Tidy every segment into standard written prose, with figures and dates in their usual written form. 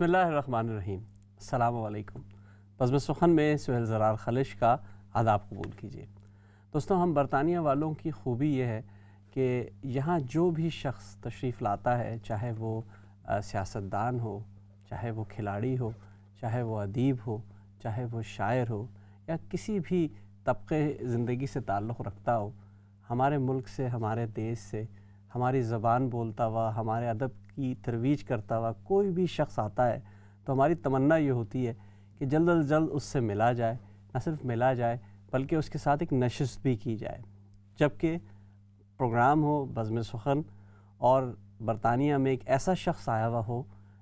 بسم اللہ الرحمن الرحیم۔ السلام علیکم۔ بزم سخن میں سہیل زرار خلش کا آداب قبول کیجیے۔ دوستوں، ہم برطانیہ والوں کی خوبی یہ ہے کہ یہاں جو بھی شخص تشریف لاتا ہے، چاہے وہ سیاستدان ہو، چاہے وہ کھلاڑی ہو، چاہے وہ ادیب ہو، چاہے وہ شاعر ہو، یا کسی بھی طبقے زندگی سے تعلق رکھتا ہو، ہمارے ملک سے، ہمارے دیش سے، ہماری زبان بولتا ہوا، ہمارے ادب کی ترویج کرتا ہوا کوئی بھی شخص آتا ہے تو ہماری تمنا یہ ہوتی ہے کہ جلد از جلد اس سے ملا جائے، نہ صرف ملا جائے بلکہ اس کے ساتھ ایک نشست بھی کی جائے، جبکہ پروگرام ہو بزم سخن اور برطانیہ میں ایک ایسا شخص آیا ہوا ہو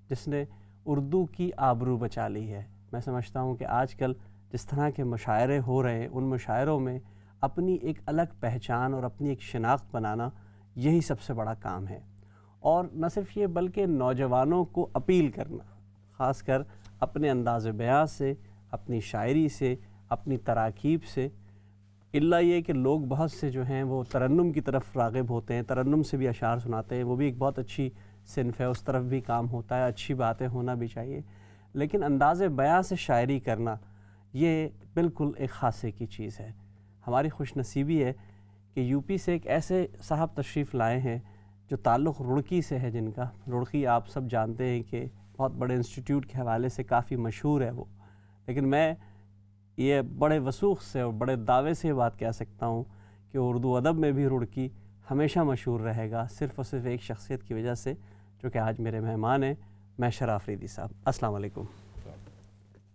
جس نے اردو کی آبرو بچا لی ہے۔ میں سمجھتا ہوں کہ آج کل جس طرح کے مشاعرے ہو رہے ہیں، ان مشاعروں میں اپنی ایک الگ پہچان اور اپنی ایک شناخت بنانا یہی سب سے بڑا کام ہے، اور نہ صرف یہ بلکہ نوجوانوں کو اپیل کرنا، خاص کر اپنے انداز بیاں سے، اپنی شاعری سے، اپنی تراکیب سے۔ اللہ یہ کہ لوگ بہت سے جو ہیں وہ ترنم کی طرف راغب ہوتے ہیں، ترنم سے بھی اشعار سناتے ہیں، وہ بھی ایک بہت اچھی صنف ہے، اس طرف بھی کام ہوتا ہے، اچھی باتیں ہونا بھی چاہیے، لیکن انداز بیاں سے شاعری کرنا یہ بالکل ایک خاصے کی چیز ہے۔ ہماری خوش نصیبی ہے کہ یو پی سے ایک ایسے صاحب تشریف لائے ہیں جو تعلق رڑکی سے ہے، جن کا رڑکی آپ سب جانتے ہیں کہ بہت بڑے انسٹیٹیوٹ کے حوالے سے کافی مشہور ہے وہ، لیکن میں یہ بڑے وثوق سے اور بڑے دعوے سے یہ بات کہہ سکتا ہوں کہ اردو ادب میں بھی رڑکی ہمیشہ مشہور رہے گا، صرف اور صرف ایک شخصیت کی وجہ سے جو کہ آج میرے مہمان ہیں، محشر آفریدی صاحب۔ السلام علیکم،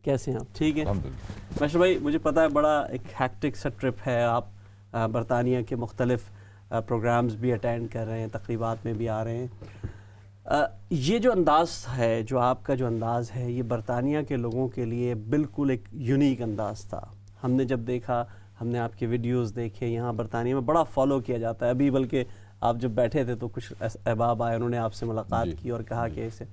کیسے ہیں آپ؟ ٹھیک ہیں محشر بھائی؟ مجھے پتہ ہے بڑا ایک ہیکٹک سا ٹرپ ہے، آپ برطانیہ کے مختلف پروگرامز بھی اٹینڈ کر رہے ہیں، تقریبات میں بھی آ رہے ہیں۔ یہ جو انداز ہے، جو آپ کا جو انداز ہے، یہ برطانیہ کے لوگوں کے لیے بالکل ایک یونیک انداز تھا۔ ہم نے جب دیکھا، ہم نے آپ کے ویڈیوز دیکھے، یہاں برطانیہ میں بڑا فالو کیا جاتا ہے۔ ابھی بلکہ آپ جب بیٹھے تھے تو کچھ احباب آئے، انہوں نے آپ سے ملاقات کی اور کہا کہ اسے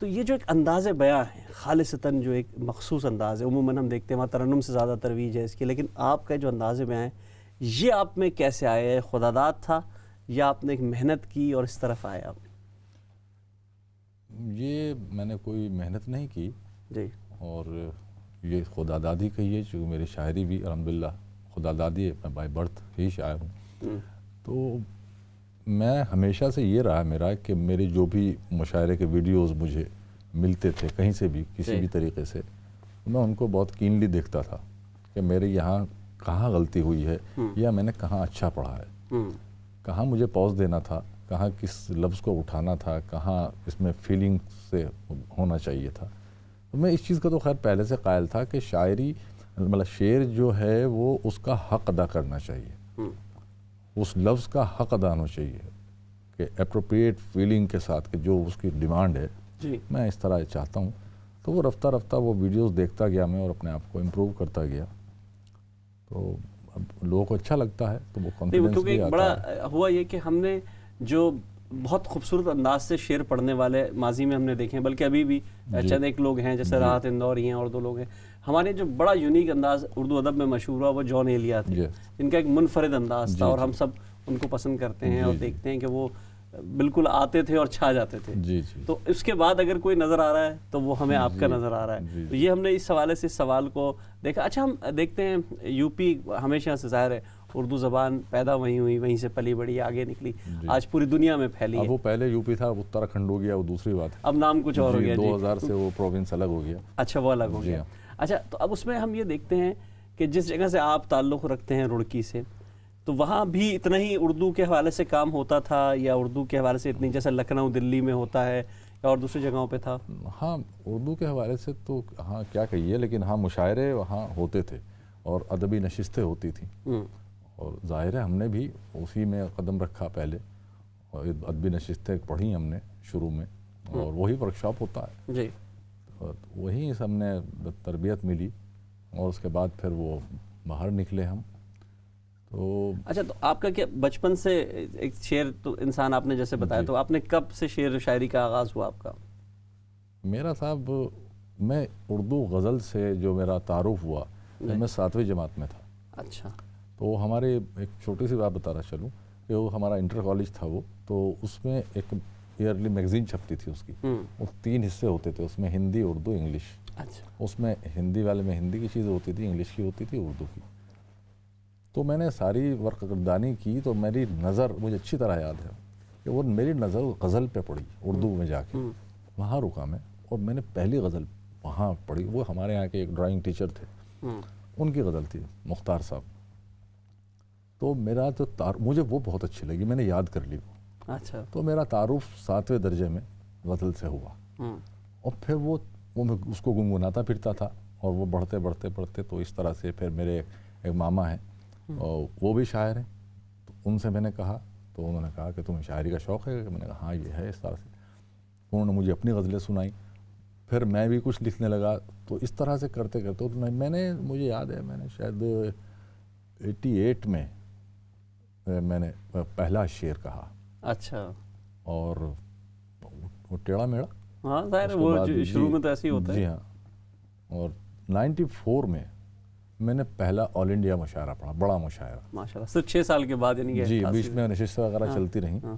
تو یہ جو ایک انداز بیاں ہے، خالصتاً جو ایک مخصوص انداز ہے، عموماً ہم دیکھتے ہیں وہاں ترنم سے زیادہ ترویج ہے اس کی، لیکن آپ کا جو انداز بیاں ہے یہ آپ میں کیسے آیا ہے؟ خداداد تھا یا آپ نے ایک محنت کی اور اس طرف آئے آپ؟ یہ میں نے کوئی محنت نہیں کی جی، اور یہ خدا دادی کا ہی ہے، چونکہ میری شاعری بھی الحمدللہ خدا دادی ہے، میں بائی برتھ ہی شاعر ہوں۔ تو میں ہمیشہ سے یہ رہا میرا کہ میرے جو بھی مشاعرے کے ویڈیوز مجھے ملتے تھے کہیں سے بھی کسی بھی طریقے سے، میں ان کو بہت کینلی دیکھتا تھا کہ میرے یہاں کہاں غلطی ہوئی ہے یا میں نے کہاں اچھا پڑھا ہے، کہاں مجھے پوز دینا تھا، کہاں کس لفظ کو اٹھانا تھا، کہاں اس میں فیلنگ سے ہونا چاہیے تھا۔ تو میں اس چیز کا تو خیر پہلے سے قائل تھا کہ شاعری مطلب شعر جو ہے وہ اس کا حق ادا کرنا چاہیے، اس لفظ کا حق ادا ہونا چاہیے کہ اپروپریٹ فیلنگ کے ساتھ کہ جو اس کی ڈیمانڈ ہے، میں اس طرح چاہتا ہوں۔ تو وہ رفتہ رفتہ وہ ویڈیوز دیکھتا گیا میں اور اپنے آپ کو امپروو کرتا گیا، تو اب لوگوں کو اچھا لگتا ہے تو وہ کانفیڈنس بھی آتا ہے۔ بڑا ہوا یہ کہ ہم نے جو بہت خوبصورت انداز سے شعر پڑھنے والے ماضی میں ہم نے دیکھے ہیں، بلکہ ابھی بھی چند ایک لوگ ہیں جیسے راحت اندوری ہیں اور دو لوگ ہیں، ہمارے جو بڑا یونیک انداز اردو ادب میں مشہور ہوا وہ جون ایلیا تھے، جن کا ایک منفرد انداز تھا اور ہم سب ان کو پسند کرتے ہیں اور دیکھتے ہیں کہ وہ بالکل آتے تھے اور چھا جاتے تھے۔ تو اس کے بعد اگر کوئی نظر آ رہا ہے تو وہ ہمیں آپ کا نظر آ رہا ہے، تو یہ ہم نے اس حوالے سے اس سوال کو دیکھا۔ اچھا، ہم دیکھتے ہیں یو پی ہمیشہ سے ظاہر ہے اردو زبان پیدا وہیں ہوئی، وہیں سے پلی بڑھی، آگے نکلی، آج پوری دنیا میں پھیلی ہے۔ اب وہ پہلے یو پی تھا، اتراکھنڈ ہو گیا، وہ دوسری بات ہے، اب نام کچھ اور ہو گیا، 2000 سے وہ پروونس الگ ہو گیا۔ اچھا، وہ الگ ہو گیا۔ اچھا، تو اب اس میں ہم یہ دیکھتے ہیں کہ جس جگہ سے آپ تعلق رکھتے ہیں رڑکی سے، تو وہاں بھی اتنا ہی اردو کے حوالے سے کام ہوتا تھا یا اردو کے حوالے سے اتنی جیسے لکھنؤ دلی میں ہوتا ہے یا اور دوسری جگہوں پہ تھا؟ ہاں، اردو کے حوالے سے تو ہاں کیا کہیے، لیکن ہاں مشاعرے وہاں ہوتے تھے اور ادبی نشستیں ہوتی تھیں، اور ظاہر ہے ہم نے بھی اسی میں قدم رکھا پہلے، اور ادبی نشستیں پڑھی ہم نے شروع میں، اور وہی ورکشاپ ہوتا ہے جی، اور وہیں سے ہم نے تربیت ملی، اور اس کے بعد پھر وہ باہر نکلے ہم تو۔ اچھا، تو آپ کا کیا بچپن سے ایک شعر تو انسان آپ نے جیسے بتایا، تو آپ نے کب سے شعر و شاعری کا آغاز ہوا آپ کا؟ میرا صاحب میں اردو غزل سے جو میرا تعارف ہوا میں 7ویں جماعت میں تھا۔ اچھا، تو ہمارے ایک چھوٹی سی بات بتا رہا چلوں کہ وہ ہمارا انٹر کالج تھا وہ، تو اس میں ایک ایئرلی میگزین چھپتی تھی اس کی، وہ 3 حصے ہوتے تھے اس میں، ہندی، اردو، انگلش۔ اچھا، اس میں ہندی والے میں ہندی کی چیزیں ہوتی تھی، انگلش کی ہوتی تھی، اردو کی۔ تو میں نے ساری ورقدانی کی تو میری نظر، مجھے اچھی طرح یاد ہے کہ وہ میری نظر غزل پہ پڑی اردو میں جا کے، وہاں رکا میں، اور میں نے پہلی غزل وہاں پڑھی۔ وہ ہمارے یہاں کے ایک ڈرائنگ ٹیچر تھے، ان کی غزل تھی، مختار صاحب۔ تو میرا تو مجھے وہ بہت اچھی لگی، میں نے یاد کر لی وہ۔ اچھا، تو میرا تعارف 7ویں درجے میں غزل سے ہوا، اور پھر وہ میں اس کو گنگناتا پھرتا تھا، اور وہ بڑھتے بڑھتے بڑھتے تو اس طرح سے پھر میرے ایک ماما ہیں، اور وہ بھی شاعر ہیں، تو ان سے میں نے کہا، تو انہوں نے کہا کہ تمہیں شاعری کا شوق ہے؟ میں نے کہا ہاں یہ ہے، اس طرح سے انہوں نے مجھے اپنی غزلیں سنائی، پھر میں بھی کچھ لکھنے لگا۔ تو اس طرح سے کرتے کرتے میں نے، مجھے یاد ہے میں نے شاید 88 میں میں نے پہلا شعر کہا۔ اچھا، اور وہ ٹیڑھا میڑا، ہاں ظاہر ہے وہ شروع میں تو ایسے ہی ہوتا ہے۔ جی ہاں، اور 94 میں میں نے پہلا آل انڈیا مشاعرہ پڑھا، بڑا مشاعرہ، ماشاءاللہ، صرف 6 سال کے بعد، یعنی کہ جی بیچ میں نشستیں وغیرہ چلتی رہیں، ہاں۔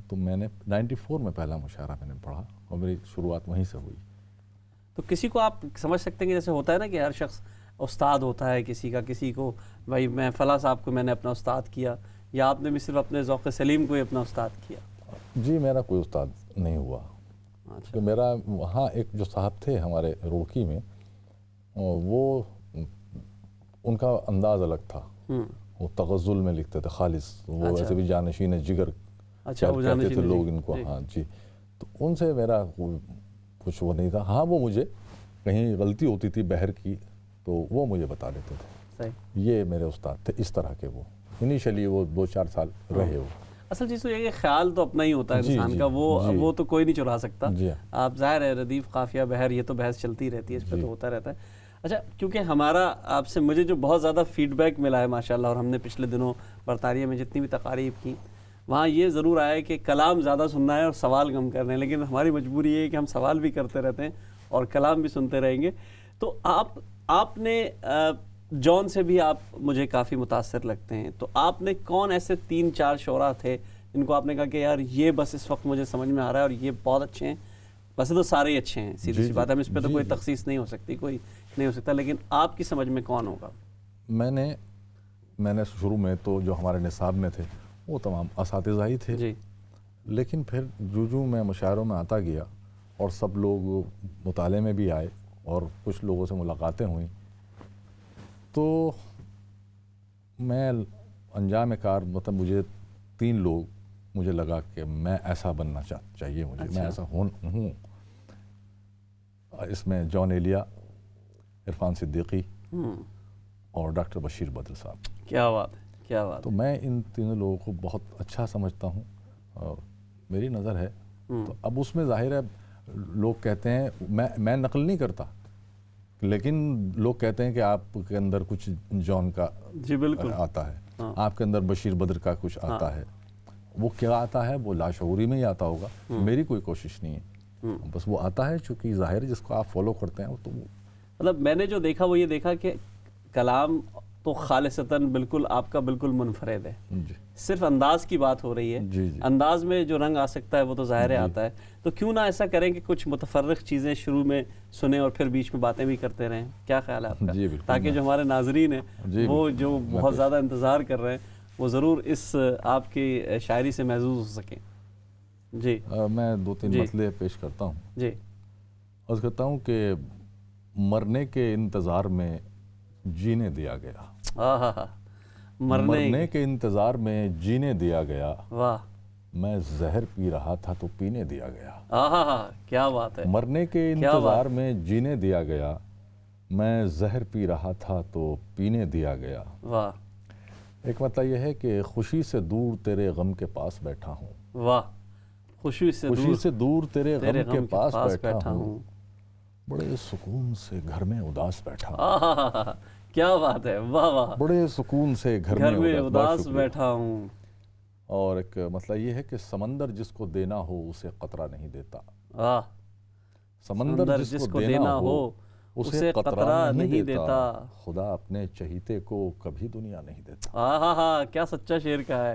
تو میں نے 94 میں پہلا مشاعرہ میں نے پڑھا، اور میری شروعات وہیں سے ہوئی۔ تو کسی کو آپ سمجھ سکتے ہیں کہ جیسے ہوتا ہے نا کہ ہر شخص استاد ہوتا ہے کسی کا، کسی کو بھائی میں فلاں صاحب کو میں نے اپنا استاد کیا، یا آپ نے بھی صرف اپنے ذوق سلیم کو ہی اپنا استاد کیا؟ جی میرا کوئی استاد نہیں ہوا، کہ میرا وہاں ایک جو صاحب تھے ہمارے روڑکی میں، وہ ان کا انداز الگ تھا، وہ تغزل میں لکھتے تھے خالص، وہ ویسے بھی جانشین جگر کہتے تھے لوگ ان کو، ہاں جی۔ تو ان سے میرا کچھ وہ نہیں تھا، ہاں وہ مجھے کہیں غلطی ہوتی تھی بحر کی تو وہ مجھے بتا دیتے تھے، یہ میرے استاد تھے اس طرح کے۔ وہ انیشلی وہ 2-4 سال رہے۔ وہ اصل چیز تو یہ کہ خیال تو اپنا ہی ہوتا ہے انسان کا، وہ تو کوئی نہیں چرا سکتا۔ آپ ظاہر ہے ردیف، قافیہ، بحر، یہ تو بحث چلتی رہتی ہے، اس پہ تو ہوتا رہتا ہے۔ اچھا، کیونکہ ہمارا آپ سے مجھے جو بہت زیادہ فیڈ بیک ملا ہے ماشاءاللہ، اور ہم نے پچھلے دنوں برطانیہ میں جتنی بھی تقاریب کی، وہاں یہ ضرور آیا ہے کہ کلام زیادہ سننا ہے اور سوال کم کرنے ہیں، لیکن ہماری مجبوری یہ ہے کہ ہم سوال بھی کرتے رہتے ہیں اور کلام بھی سنتے رہیں گے۔ تو آپ نے جون سے بھی آپ مجھے کافی متاثر لگتے ہیں، تو آپ نے کون ایسے 3-4 شعراء تھے جن کو آپ نے کہا کہ یار یہ بس اس وقت مجھے سمجھ میں آ رہا ہے اور یہ بہت اچھے ہیں؟ ویسے تو سارے ہی اچھے ہیں، سیدھی سی بات ہے، ہم اس پہ تو کوئی تخصیص نہیں ہو سکتی، کوئی نہیں ہو سکتا، لیکن آپ کی سمجھ میں کون ہوگا؟ میں نے شروع میں تو جو ہمارے نصاب میں تھے وہ تمام اساتذہ ہی تھے، جی، لیکن پھر جو میں مشاعروں میں آتا گیا اور سب لوگ مطالعے میں بھی آئے اور کچھ لوگوں سے ملاقاتیں ہوئیں، تو میں انجام کار مطلب مجھے 3 لوگ، مجھے لگا کہ میں ایسا بننا چاہیے مجھے، میں ایسا ہوں۔ اس میں جون ایلیا، عرفان صدیقی اور ڈاکٹر بشیر بدر صاحب۔ کیا بات ہے، کیا بات ہے۔ تو میں ان تینوں لوگوں کو بہت اچھا سمجھتا ہوں اور میری نظر ہے۔ تو اب اس میں ظاہر ہے لوگ کہتے ہیں، میں نقل نہیں کرتا، لیکن لوگ کہتے ہیں کہ آپ کے اندر کچھ جون کا جی بالکل آتا ہے، آپ کے اندر بشیر بدر کا کچھ آتا ہے۔ وہ کیا آتا ہے، وہ لاشعوری میں ہی آتا ہوگا، میری کوئی کوشش نہیں ہے، بس وہ آتا ہے چونکہ ظاہر جس کو آپ فالو کرتے ہیں تو مطلب میں نے جو دیکھا وہ یہ دیکھا کہ کلام تو خالصتاً بالکل آپ کا بالکل منفرد ہے، صرف انداز کی بات ہو رہی ہے، انداز میں جو رنگ آ سکتا ہے وہ تو ظاہر آتا ہے، تو کیوں نہ ایسا کریں کہ کچھ متفرق چیزیں شروع میں سنیں اور پھر بیچ میں باتیں بھی کرتے رہیں؟ کیا خیال ہے آپ کا؟ تاکہ جو ہمارے ناظرین ہیں وہ جو بہت زیادہ انتظار کر رہے ہیں وہ ضرور اس آپ کی شاعری سے محظوظ ہو سکیں۔ جی میں 2-3 مسئلے پیش کرتا ہوں۔ جی، عرض کرتا ہوں کہ مرنے کے انتظار میں جینے دیا گیا، مرنے کے انتظار میں جینے دیا گیا، واہ، میں زہر پی رہا تھا تو پینے دیا گیا، کیا بات ہے، مرنے کے انتظار میں جینے دیا گیا، میں زہر پی رہا تھا تو پینے دیا گیا۔ واہ، ایک مطلب یہ ہے کہ خوشی سے دور تیرے غم کے پاس بیٹھا ہوں، واہ، خوشی سے دور تیرے غم کے پاس بیٹھا ہوں، بڑے سکون سے گھر میں اداس بیٹھا ہوں، کیا بات ہے، واہ واہ، بڑے سکون سے گھر میں اداس بیٹھا ہوں۔ اور ایک مطلب یہ ہے کہ سمندر جس کو دینا ہو اسے قطرہ نہیں دیتا، سمندر جس کو دینا ہو اسے قطرہ نہیں دیتا، خدا اپنے چہیتے کو کبھی دنیا نہیں دیتا۔ کیا سچا شعر کا ہے،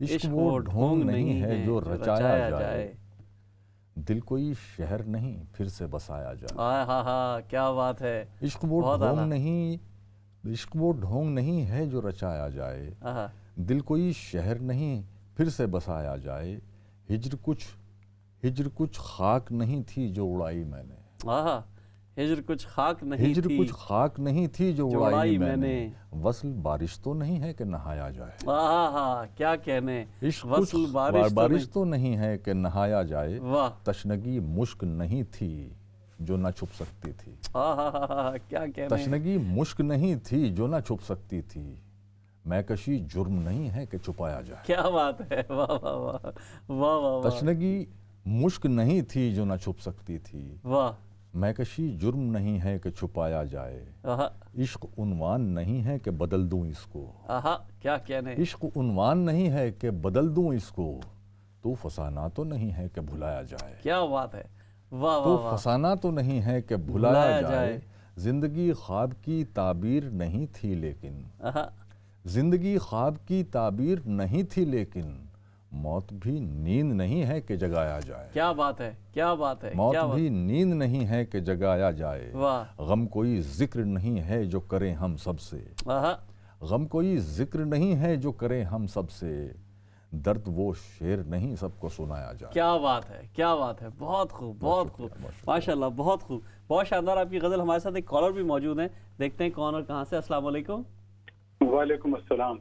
عشق وہ ڈھونگ نہیں ہے جو رچایا جائے، دل کوئی شہر نہیں پھر سے بسایا جائے۔ ہاں ہاں کیا بات ہے، عشق وہ ڈھونگ نہیں ہے جو رچایا جائے، دل کوئی شہر نہیں پھر سے بسایا جائے، ہجر کچھ خاک نہیں تھی جو اڑائی میں نے، ہجر کچھ خاک نہیں تھی جو اڑائی میں نے، وصل بارش تو نہیں ہے کہ نہایا جائے، کیا کہنے، عشق وصل بارش تو نہیں ہے کہ نہایا جائے، تشنگی مشک نہیں تھی جو نہ چھپ سکتی تھی، کیا کہنے، تشنگی مشک نہیں تھی جو نہ چھپ سکتی تھی، میں کشی جرم نہیں ہے کہ چھپایا جائے، کیا بات ہے، واہ واہ واہ واہ واہ، تشنگی مشک نہیں تھی جو نہ چھپ سکتی تھی، واہ، میں کشی جرم نہیں ہے کہ چھپایا جائے، عشق عنوان نہیں ہے کہ بدل دوں اس کو، کیا کہنے، عشق عنوان نہیں ہے کہ بدل دوں اس کو، تو فسانہ تو نہیں ہے کہ بھلایا جائے، کیا بات ہے، واہ تو واہ واہ، فسانہ تو نہیں ہے کہ بھلایا جائے، زندگی خواب کی تعبیر نہیں تھی لیکن، زندگی خواب کی تعبیر نہیں تھی لیکن، موت بھی نیند نہیں ہے کہ جگایا جائے، کیا بات ہے، کیا بات ہے، موت بھی نیند نہیں ہے کہ جگایا جائے، واہ، غم کوئی ذکر نہیں ہے جو کریں ہم سب سے، غم کوئی ذکر نہیں ہے جو کریں ہم سب سے، درد وہ شعر نہیں سب کو سنایا جائے، کیا بات ہے، کیا بات ہے، بہت خوب، بہت خوب، ماشاءاللہ، بہت خوب، بہت شاندار آپ کی غزل۔ ہمارے ساتھ ایک کالر بھی موجود ہیں، دیکھتے ہیں کون اور کہاں سے۔ السلام علیکم۔ وعلیکم السلام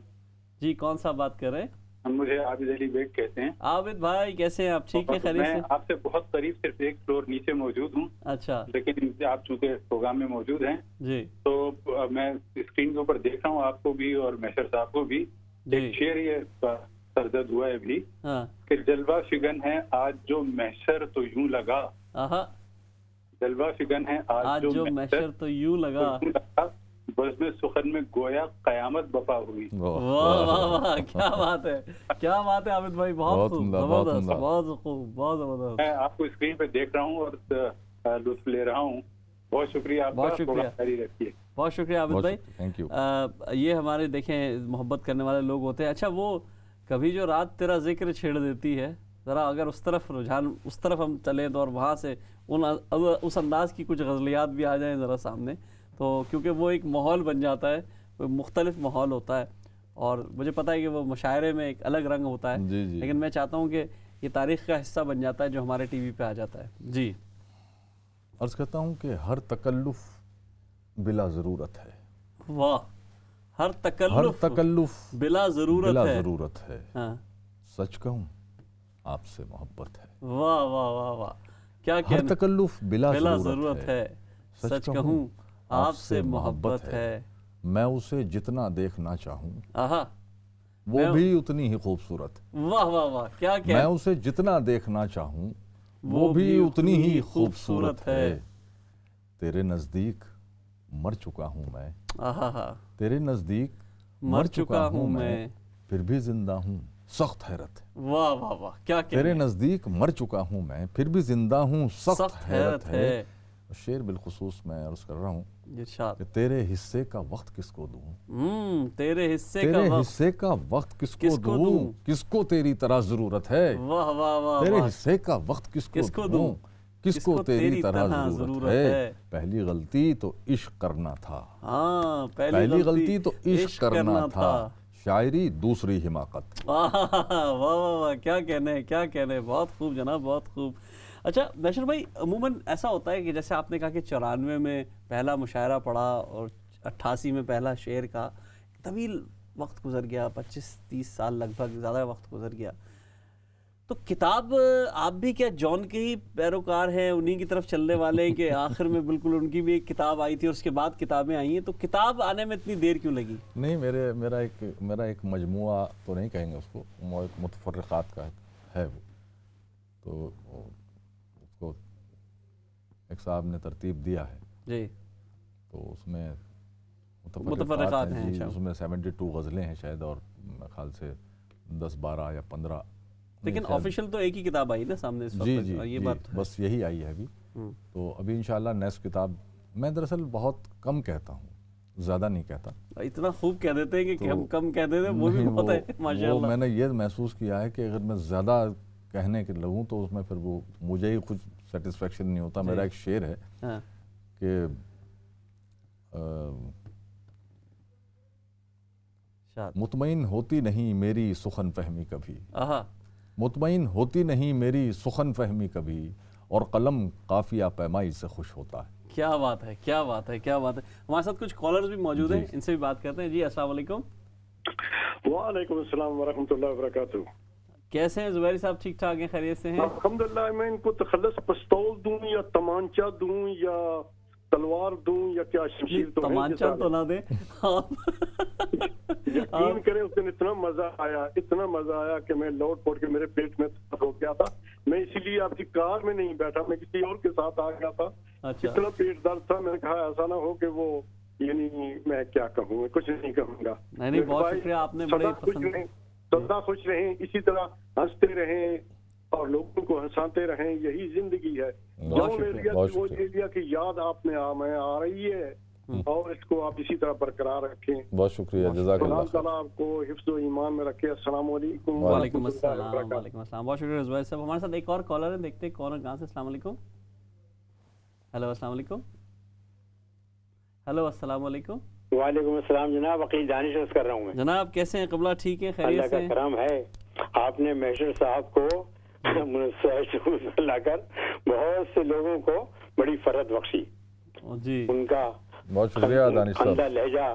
جی، کون سا بات کر رہے ہیں؟ مجھے عابد علی بیگ کہتے ہیں۔ عابد بھائی کیسے ہیں آپ؟ ٹھیک ہے، خیریت سے؟ میں آپ سے بہت قریب، صرف ایک فلور نیچے موجود ہوں، اچھا، لیکن آپ چونکہ پروگرام میں موجود ہیں جی، تو میں اسکرین کے اوپر دیکھ رہا ہوں آپ کو بھی اور محشر صاحب کو بھی، ایک شعر یہ سرزد ہوا ہے ابھی کہ جلوہ فگن ہے آج جو محشر تو یوں لگا، جلوہ فگن ہے آج جو محشر تو یوں لگا، بزم سخن میں گویا قیامت بپا ہوئی۔ واہ واہ واہ، کیا بات ہے، کیا بات ہے عابد بھائی، بہت خوب، زبردست، بہت خوب، بہت زبردست۔ میں آپ کو اسکرین پہ دیکھ رہا ہوں اور لطف لے رہا ہوں۔ بہت شکریہ آپ کا، بہت شکریہ، بہت شکریہ عابد بھائی، تھینک یو۔ یہ ہمارے دیکھیں محبت کرنے والے لوگ ہوتے ہیں۔ اچھا، وہ کبھی جو رات تیرا ذکر چھیڑ دیتی ہے، ذرا اگر اس طرف رجحان، اس طرف ہم چلیں تو، اور وہاں سے اس انداز کی کچھ غزلیات بھی آ جائیں ذرا سامنے، تو کیونکہ وہ ایک ماحول بن جاتا ہے، وہ مختلف ماحول ہوتا ہے، اور مجھے پتہ ہے کہ وہ مشاعرے میں ایک الگ رنگ ہوتا ہے، لیکن میں چاہتا ہوں کہ یہ تاریخ کا حصہ بن جاتا ہے جو ہمارے ٹی وی پہ آ جاتا ہے۔ جی، عرض کرتا ہوں کہ ہر تکلف بلا ضرورت ہے، واہ، ہر تکلف بلا ضرورت ہے، سچ کہوں آپ سے محبت ہے، واہ واہ واہ واہ، کیا ہر تکلف بلا ضرورت ہے، سچ کہوں آپ سے محبت ہے، میں اسے جتنا دیکھنا چاہوں وہ بھی اتنی ہی خوبصورت، واہ واہ واہ، کیا میں اسے جتنا دیکھنا چاہوں وہ بھی اتنی ہی خوبصورت ہے، تیرے نزدیک مر چکا ہوں میں، تیرے نزدیک مر چکا ہوں میں، پھر بھی زندہ ہوں سخت حیرت ہے، واہ واہ واہ، کیا تیرے نزدیک مر چکا ہوں میں، پھر بھی زندہ ہوں سخت حیرت ہے۔ شعر بالخصوص میں عرض کر رہا ہوں کہ تیرے حصے کا وقت کس کو دوں، تیرے حصے کا وقت کس کو دوں، کس کو تیری طرح ضرورت ہے، واہ واہ واہ، تیرے حصے کا وقت کس کو دوں، کس کو تیری طرح ضرورت ہے، پہلی غلطی تو عشق کرنا تھا، پہلی غلطی تو عشق کرنا تھا، شاعری دوسری حماقت۔ واہ واہ واہ، کیا کہنے، کیا کہنے، بہت خوب جناب، بہت خوب۔ اچھا محشر بھائی، عموماً ایسا ہوتا ہے کہ جیسے آپ نے کہا کہ 94 میں پہلا مشاعرہ پڑھا اور 88 میں پہلا شعر کا، طویل وقت گزر گیا، 25-30 سال لگ بھگ، زیادہ وقت گزر گیا، تو کتاب آپ بھی کیا جون کے ہی پیروکار ہیں، انہی کی طرف چلنے والے ہیں کہ آخر میں بالکل ان کی بھی ایک کتاب آئی تھی اور اس کے بعد کتابیں آئی ہیں، تو کتاب آنے میں اتنی دیر کیوں لگی؟ نہیں، میرا ایک مجموعہ تو نہیں کہیں گے اس کو، وہ ایک متفرقات کا ہے، وہ تو اس کو ایک صاحب نے ترتیب دیا ہے جی، تو اس میں متفرقات ہیں، جی، اس میں 72 غزلیں ہیں شاید، اور میرے خیال سے 10-12 یا 15، لیکن آفیشل تو ایک ہی کتاب آئی نا سامنے اس وقت، جی، یہ بات بس یہی آئی ہے ابھی، تو ابھی انشاءاللہ نیکسٹ کتاب میں دراصل بہت کم کہتا ہوں، زیادہ نہیں کہتا. اتنا خوب کہہ دیتے ہیں کہ ہم کم کہہ دیتے ہیں, وہ بھی بہت ہے ماشاءاللہ. میں نے یہ محسوس کیا ہے کہ اگر میں زیادہ کہنے کے لگوں تو اس میں پھر وہ مجھے ہی کچھ سیٹسفیکشن نہیں ہوتا. میرا ایک شعر ہے کہ مطمئن ہوتی نہیں میری سخن فہمی کبھی, مطمئن ہوتی نہیں میری سخن فہمی کبھی, اور قلم قافیہ پیمائی سے خوش ہوتا ہے. کیا بات ہے, کیا بات ہے, کیا بات ہے. ہمارے ساتھ کچھ کالرز بھی موجود ہیں, ان سے بھی بات کرتے ہیں. جی السلام علیکم. وعلیکم السلام ورحمۃ اللہ وبرکاتہ. کیسے ہیں زبیری صاحب؟ ٹھیک ٹھاک ہیں, خیریت سے ہیں؟ الحمدللہ. میں ان کو تخلص پستول دوں یا تمانچہ دوں یا تلوار دوں یا کیا شمشیر تو تمانچہ تو نہ دیں. یقین کریں اس دن اتنا مزہ آیا کہ میں لوٹ پوٹ کے میرے پیٹ میں ہو گیا تھا. میں اسی لیے آپ کی کار میں نہیں بیٹھا, میں کسی اور کے ساتھ آ گیا تھا. اتنا پیٹ درد تھا, میں نے کہا ایسا نہ ہو کہ وہ یعنی میں کیا کہوں, میں کچھ نہیں کہوں گا. نہیں بہت شکریہ, آپ نے بڑے پسند. سدا خوش رہیں, اسی طرح ہنستے رہیں اور لوگوں کو ہنساتے رہیں, یہی زندگی ہے. وہ ایریا کی یاد آپ میں آ رہی ہے اور اس کو آپ اسی طرح برقرار رکھیں. بہت شکریہ, جزاک اللہ. اللہ تعالیٰ آپ کو حفظ و ایمان میں رکھے. السلام علیکم. وعلیکم السلام. وعلیکم السلام. بہت شکریہ زبیر صاحب. ہمارے ساتھ ایک اور کالر ہے, دیکھتے ہیں کون ہے, کہاں سے. السلام علیکم. ہیلو السلام علیکم. ہیلو السلام علیکم. وعلیکم السلام جناب, عقیل دانش عرض کر رہا ہوں میں. جناب کیسے ہیں؟ قبلہ ٹھیک ہے, خیریت سے ہیں؟ اللہ کا کرم ہے. آپ نے محشر صاحب کو لا کر بہت سے لوگوں کو بڑی فرحت بخشی. جی ان کا بہت شکریہ دانش صاحب. لہجہ,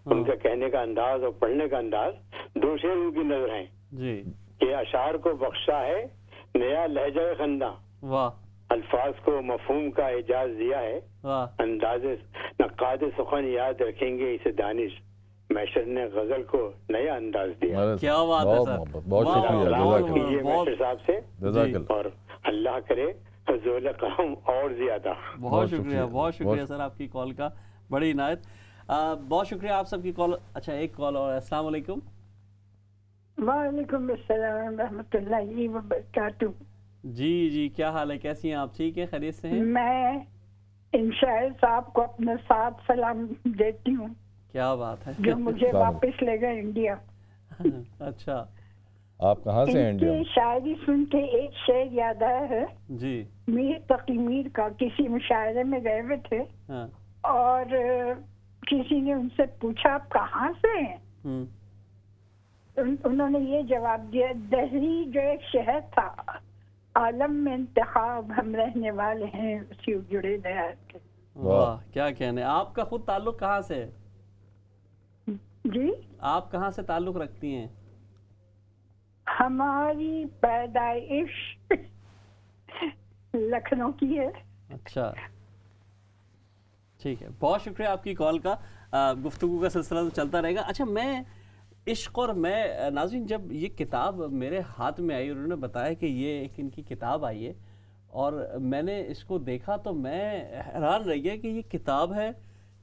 ان کا کہنے کا انداز اور پڑھنے کا انداز دو شعر ان کی نظر ہیں جی کہ اشعار کو بخشا ہے نیا لہجہ خندہ, واہ, الفاظ کو مفہوم کا اعجاز دیا ہے, انداز نقاد سخن یاد رکھیں گے اسے دانش, محشر نے غزل کو نیا انداز دیا. کیا بات ہے سر, بہت شکریہ محشر صاحب سے, اور اللہ کرے ذوق کرم اور زیادہ. بہت شکریہ, بہت شکریہ سر آپ کی کال کا, بڑی عنایت. بہت شکریہ آپ سب کی کال. اچھا ایک کال اور. السلام علیکم. وعلیکم السلام رحمۃ اللہ وبرکاتہ. جی کیا حال ہے, کیسی ہیں آپ؟ ٹھیک ہے, خیریت سے ہیں؟ میں انشاء صاحب کو اپنے ساتھ سلام دیتی ہوں. کیا بات ہے, جو مجھے واپس لے گئے انڈیا. اچھا, آپ کہاں سے ہیں انڈیا؟ ان کی شاعری سن کے ایک شعر یاد آیا ہے. جی میر تقی میر کا کسی مشاعرے میں گئے ہوئے تھے اور کسی نے ان سے پوچھا آپ کہاں سے ہیں؟ انہوں نے یہ جواب دیا, دہلی جو ایک شہر تھا, عالم میں انتخاب ہم رہنے والے ہیں اسی جڑے دیا کے. واہ, کیا کہنے. آپ کا خود تعلق کہاں سے ہے؟ جی آپ کہاں سے تعلق رکھتی ہیں؟ ہماری پیدائش لکھنؤ کی ہے. اچھا ٹھیک ہے, بہت شکریہ آپ کی کال کا. گفتگو کا سلسلہ تو چلتا رہے گا. اچھا میں عشق اور میں, ناظرین جب یہ کتاب میرے ہاتھ میں آئی اور انہوں نے بتایا کہ یہ ایک ان کی کتاب آئی ہے اور میں نے اس کو دیکھا تو میں حیران رہ گیا کہ یہ کتاب ہے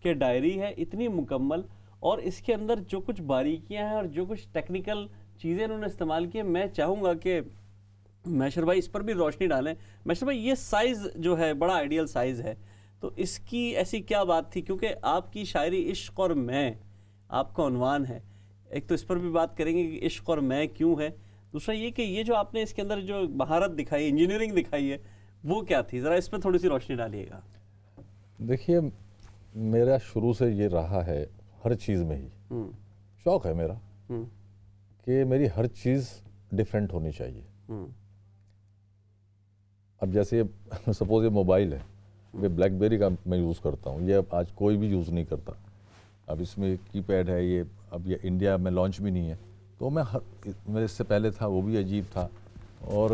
کہ ڈائری ہے اتنی مکمل, اور اس کے اندر جو کچھ باریکیاں ہیں اور جو کچھ ٹیکنیکل چیزیں انہوں نے استعمال کی ہیں, میں چاہوں گا کہ محشر بھائی اس پر بھی روشنی ڈالیں. محشر بھائی یہ سائز جو ہے بڑا آئیڈیل سائز ہے, تو اس کی ایسی کیا بات تھی؟ کیونکہ آپ کی شاعری عشق اور میں آپ کا عنوان ہے, ایک تو اس پر بھی بات کریں گے کہ عشق اور میں کیوں ہے, دوسرا یہ کہ یہ جو آپ نے اس کے اندر جو مہارت دکھائی, انجینئرنگ دکھائی ہے, وہ کیا تھی؟ ذرا اس پہ تھوڑی سی روشنی ڈالیے گا. دیکھیے میرا شروع سے یہ رہا ہے, ہر چیز میں ہی شوق ہے میرا کہ میری ہر چیز ڈیفرنٹ ہونی چاہیے. اب جیسے سپوز یہ موبائل ہے, یہ بلیک بیری کا میں یوز کرتا ہوں, یہ اب آج کوئی بھی یوز نہیں کرتا. اب اس میں کی پیڈ ہے, یہ اب یہ انڈیا میں لانچ بھی نہیں ہے, تو میں میرے اس سے پہلے تھا وہ بھی عجیب تھا. اور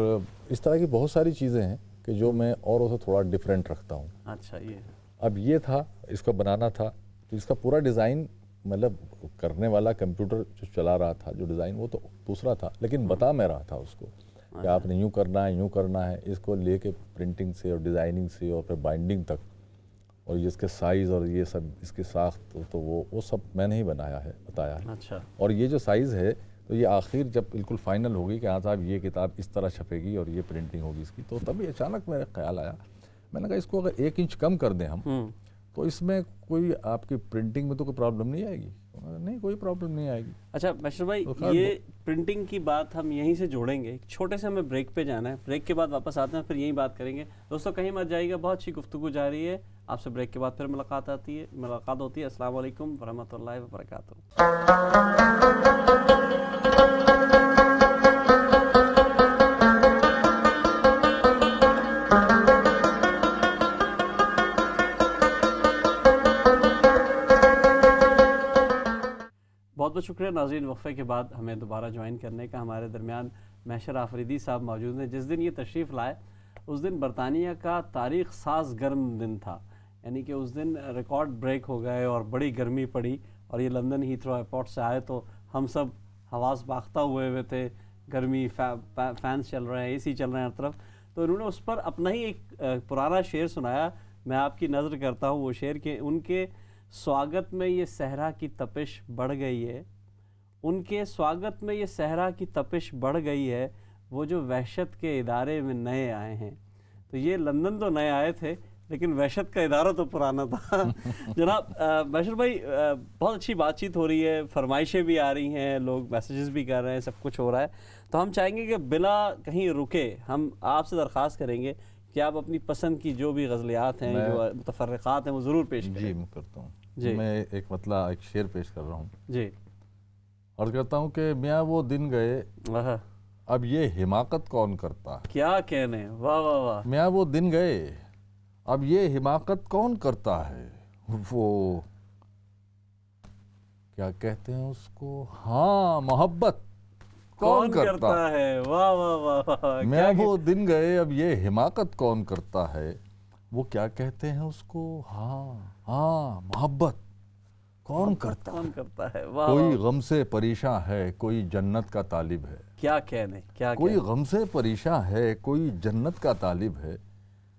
اس طرح کی بہت ساری چیزیں ہیں کہ جو میں اوروں سے تھوڑا ڈیفرنٹ رکھتا ہوں. اچھا یہ اب یہ تھا, اس کو بنانا تھا, تو اس کا پورا ڈیزائن مطلب کرنے والا کمپیوٹر جو چلا رہا تھا, جو ڈیزائن وہ تو دوسرا تھا, لیکن بتا میں رہا تھا اس کو کہ آپ نے یوں کرنا ہے, یوں کرنا ہے. اس کو لے کے پرنٹنگ سے اور ڈیزائننگ سے اور پھر بائنڈنگ تک, اور یہ اس کے سائز اور یہ سب اس کی ساخت, تو وہ سب میں نے ہی بنایا ہے, بتایا ہے. اچھا, اور یہ جو سائز ہے تو یہ آخر جب بالکل فائنل ہوگی کہ ہاں صاحب یہ کتاب اس طرح چھپے گی اور یہ پرنٹنگ ہوگی اس کی, تو تبھی اچانک میرا خیال آیا, میں نے کہا اس کو اگر 1 انچ کم کر دیں ہم تو اس میں کوئی آپ کی پرنٹنگ میں تو کوئی پرابلم نہیں آئے گی؟ نہیں، کوئی پرابلم نہیں آئے گی۔ اچھا میشر بھائی، یہ پرنٹنگ کی بات ہم یہیں سے جوڑیں گے، چھوٹے سے ہمیں بریک پہ جانا ہے، بریک کے بعد واپس آتے ہیں، پھر یہی بات کریں گے۔ دوستوں کہیں مت جائیے گا، بہت اچھی گفتگو جاری ہے، آپ سے بریک کے بعد پھر ملاقات ہوتی ہے۔ السلام علیکم ورحمۃ اللہ وبرکاتہ۔ بہت بہت شکریہ ناظرین، وقفے کے بعد ہمیں دوبارہ جوائن کرنے کا۔ ہمارے درمیان محشر آفریدی صاحب موجود ہیں۔ جس دن یہ تشریف لائے اس دن برطانیہ کا تاریخ ساز گرم دن تھا، یعنی کہ اس دن ریکارڈ بریک ہو گئے اور بڑی گرمی پڑی، اور یہ لندن ہیتھرو ایئرپورٹ سے آئے تو ہم سب حواس باختہ ہوئے تھے، گرمی، فینس چل رہے ہیں، اے سی چل رہے ہیں ہر طرف۔ تو انہوں نے اس پر اپنا ہی ایک پرانا شعر سنایا، میں آپ کی نظر کرتا ہوں وہ شعر کہ ان کے سواگت میں یہ صحرا کی تپش بڑھ گئی ہے، ان کے سواگت میں یہ صحرا کی تپش بڑھ گئی ہے، وہ جو وحشت کے ادارے میں نئے آئے ہیں۔ تو یہ لندن تو نئے آئے تھے لیکن وحشت کا ادارہ تو پرانا تھا۔ جناب بشر بھائی، بہت اچھی بات چیت ہو رہی ہے، فرمائشیں بھی آ رہی ہیں، لوگ میسیجز بھی کر رہے ہیں، سب کچھ ہو رہا ہے، تو ہم چاہیں گے کہ بلا کہیں رکے ہم آپ سے درخواست کریں گے کہ آپ اپنی پسند کی جو بھی غزلیات ہیں، جو متفرقات ہیں، وہ ضرور پیش کریں۔ جی میں کرتا ہوں، میں ایک ایک شعر پیش کر رہا ہوں جی، اور کہتا ہوں کہ میاں وہ دن گئے اب یہ حماقت کون کرتا ہے۔ کیا کہنے، واہ واہ واہ۔ میاں وہ دن گئے اب یہ حماقت کون کرتا ہے، وہ کیا کہتے ہیں اس کو، ہاں محبت کون کرتا ہے، واہ واہ واہ۔ میاں وہ دن گئے اب یہ حماقت کون کرتا ہے، وہ کیا کہتے ہیں اس کو، ہاں محبت کون کرتا ہے۔ کوئی غم سے پریشاں ہے کوئی جنت کا طالب ہے، کیا کہنے، کیا کوئی غم سے پریشاں ہے کوئی جنت کا طالب ہے،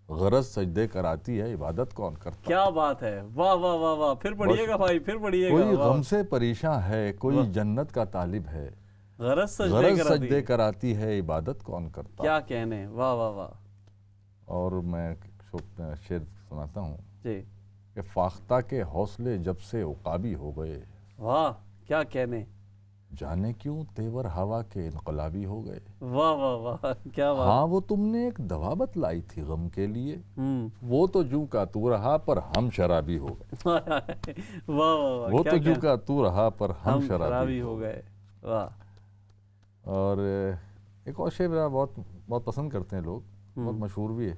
غرض سجدے کراتی ہے عبادت کون کرتا ہے۔ کیا بات ہے، واہ واہ واہ واہ، پھر پڑھیے گا بھائی، پھر پڑھیے گا۔ کوئی غم سے پریشاں ہے کوئی جنت کا طالب ہے، غرض سجدے کراتی ہے عبادت کون کرتا ہے۔ کیا کہنے، واہ واہ واہ۔ اور میں شعر سناتا ہوں جی، کہ فاختہ کے حوصلے جب سے عقابی ہو گئے، واہ کیا کہنے، جانے کیوں تیور ہوا کے انقلابی ہو گئے، واہ واہ واہ، کیا بات۔ ہاں وہ تم نے ایک دوا بتلائی تھی غم کے لیے، وہ تو جوں کا تو رہا پر ہم شرابی ہو گئے، واہ واہ، وہ تو جوں کا تو رہا پر ہم شرابی ہو گئے، واہ۔ اور ایک اور شعر میرا بہت پسند کرتے ہیں لوگ، بہت مشہور بھی ہے،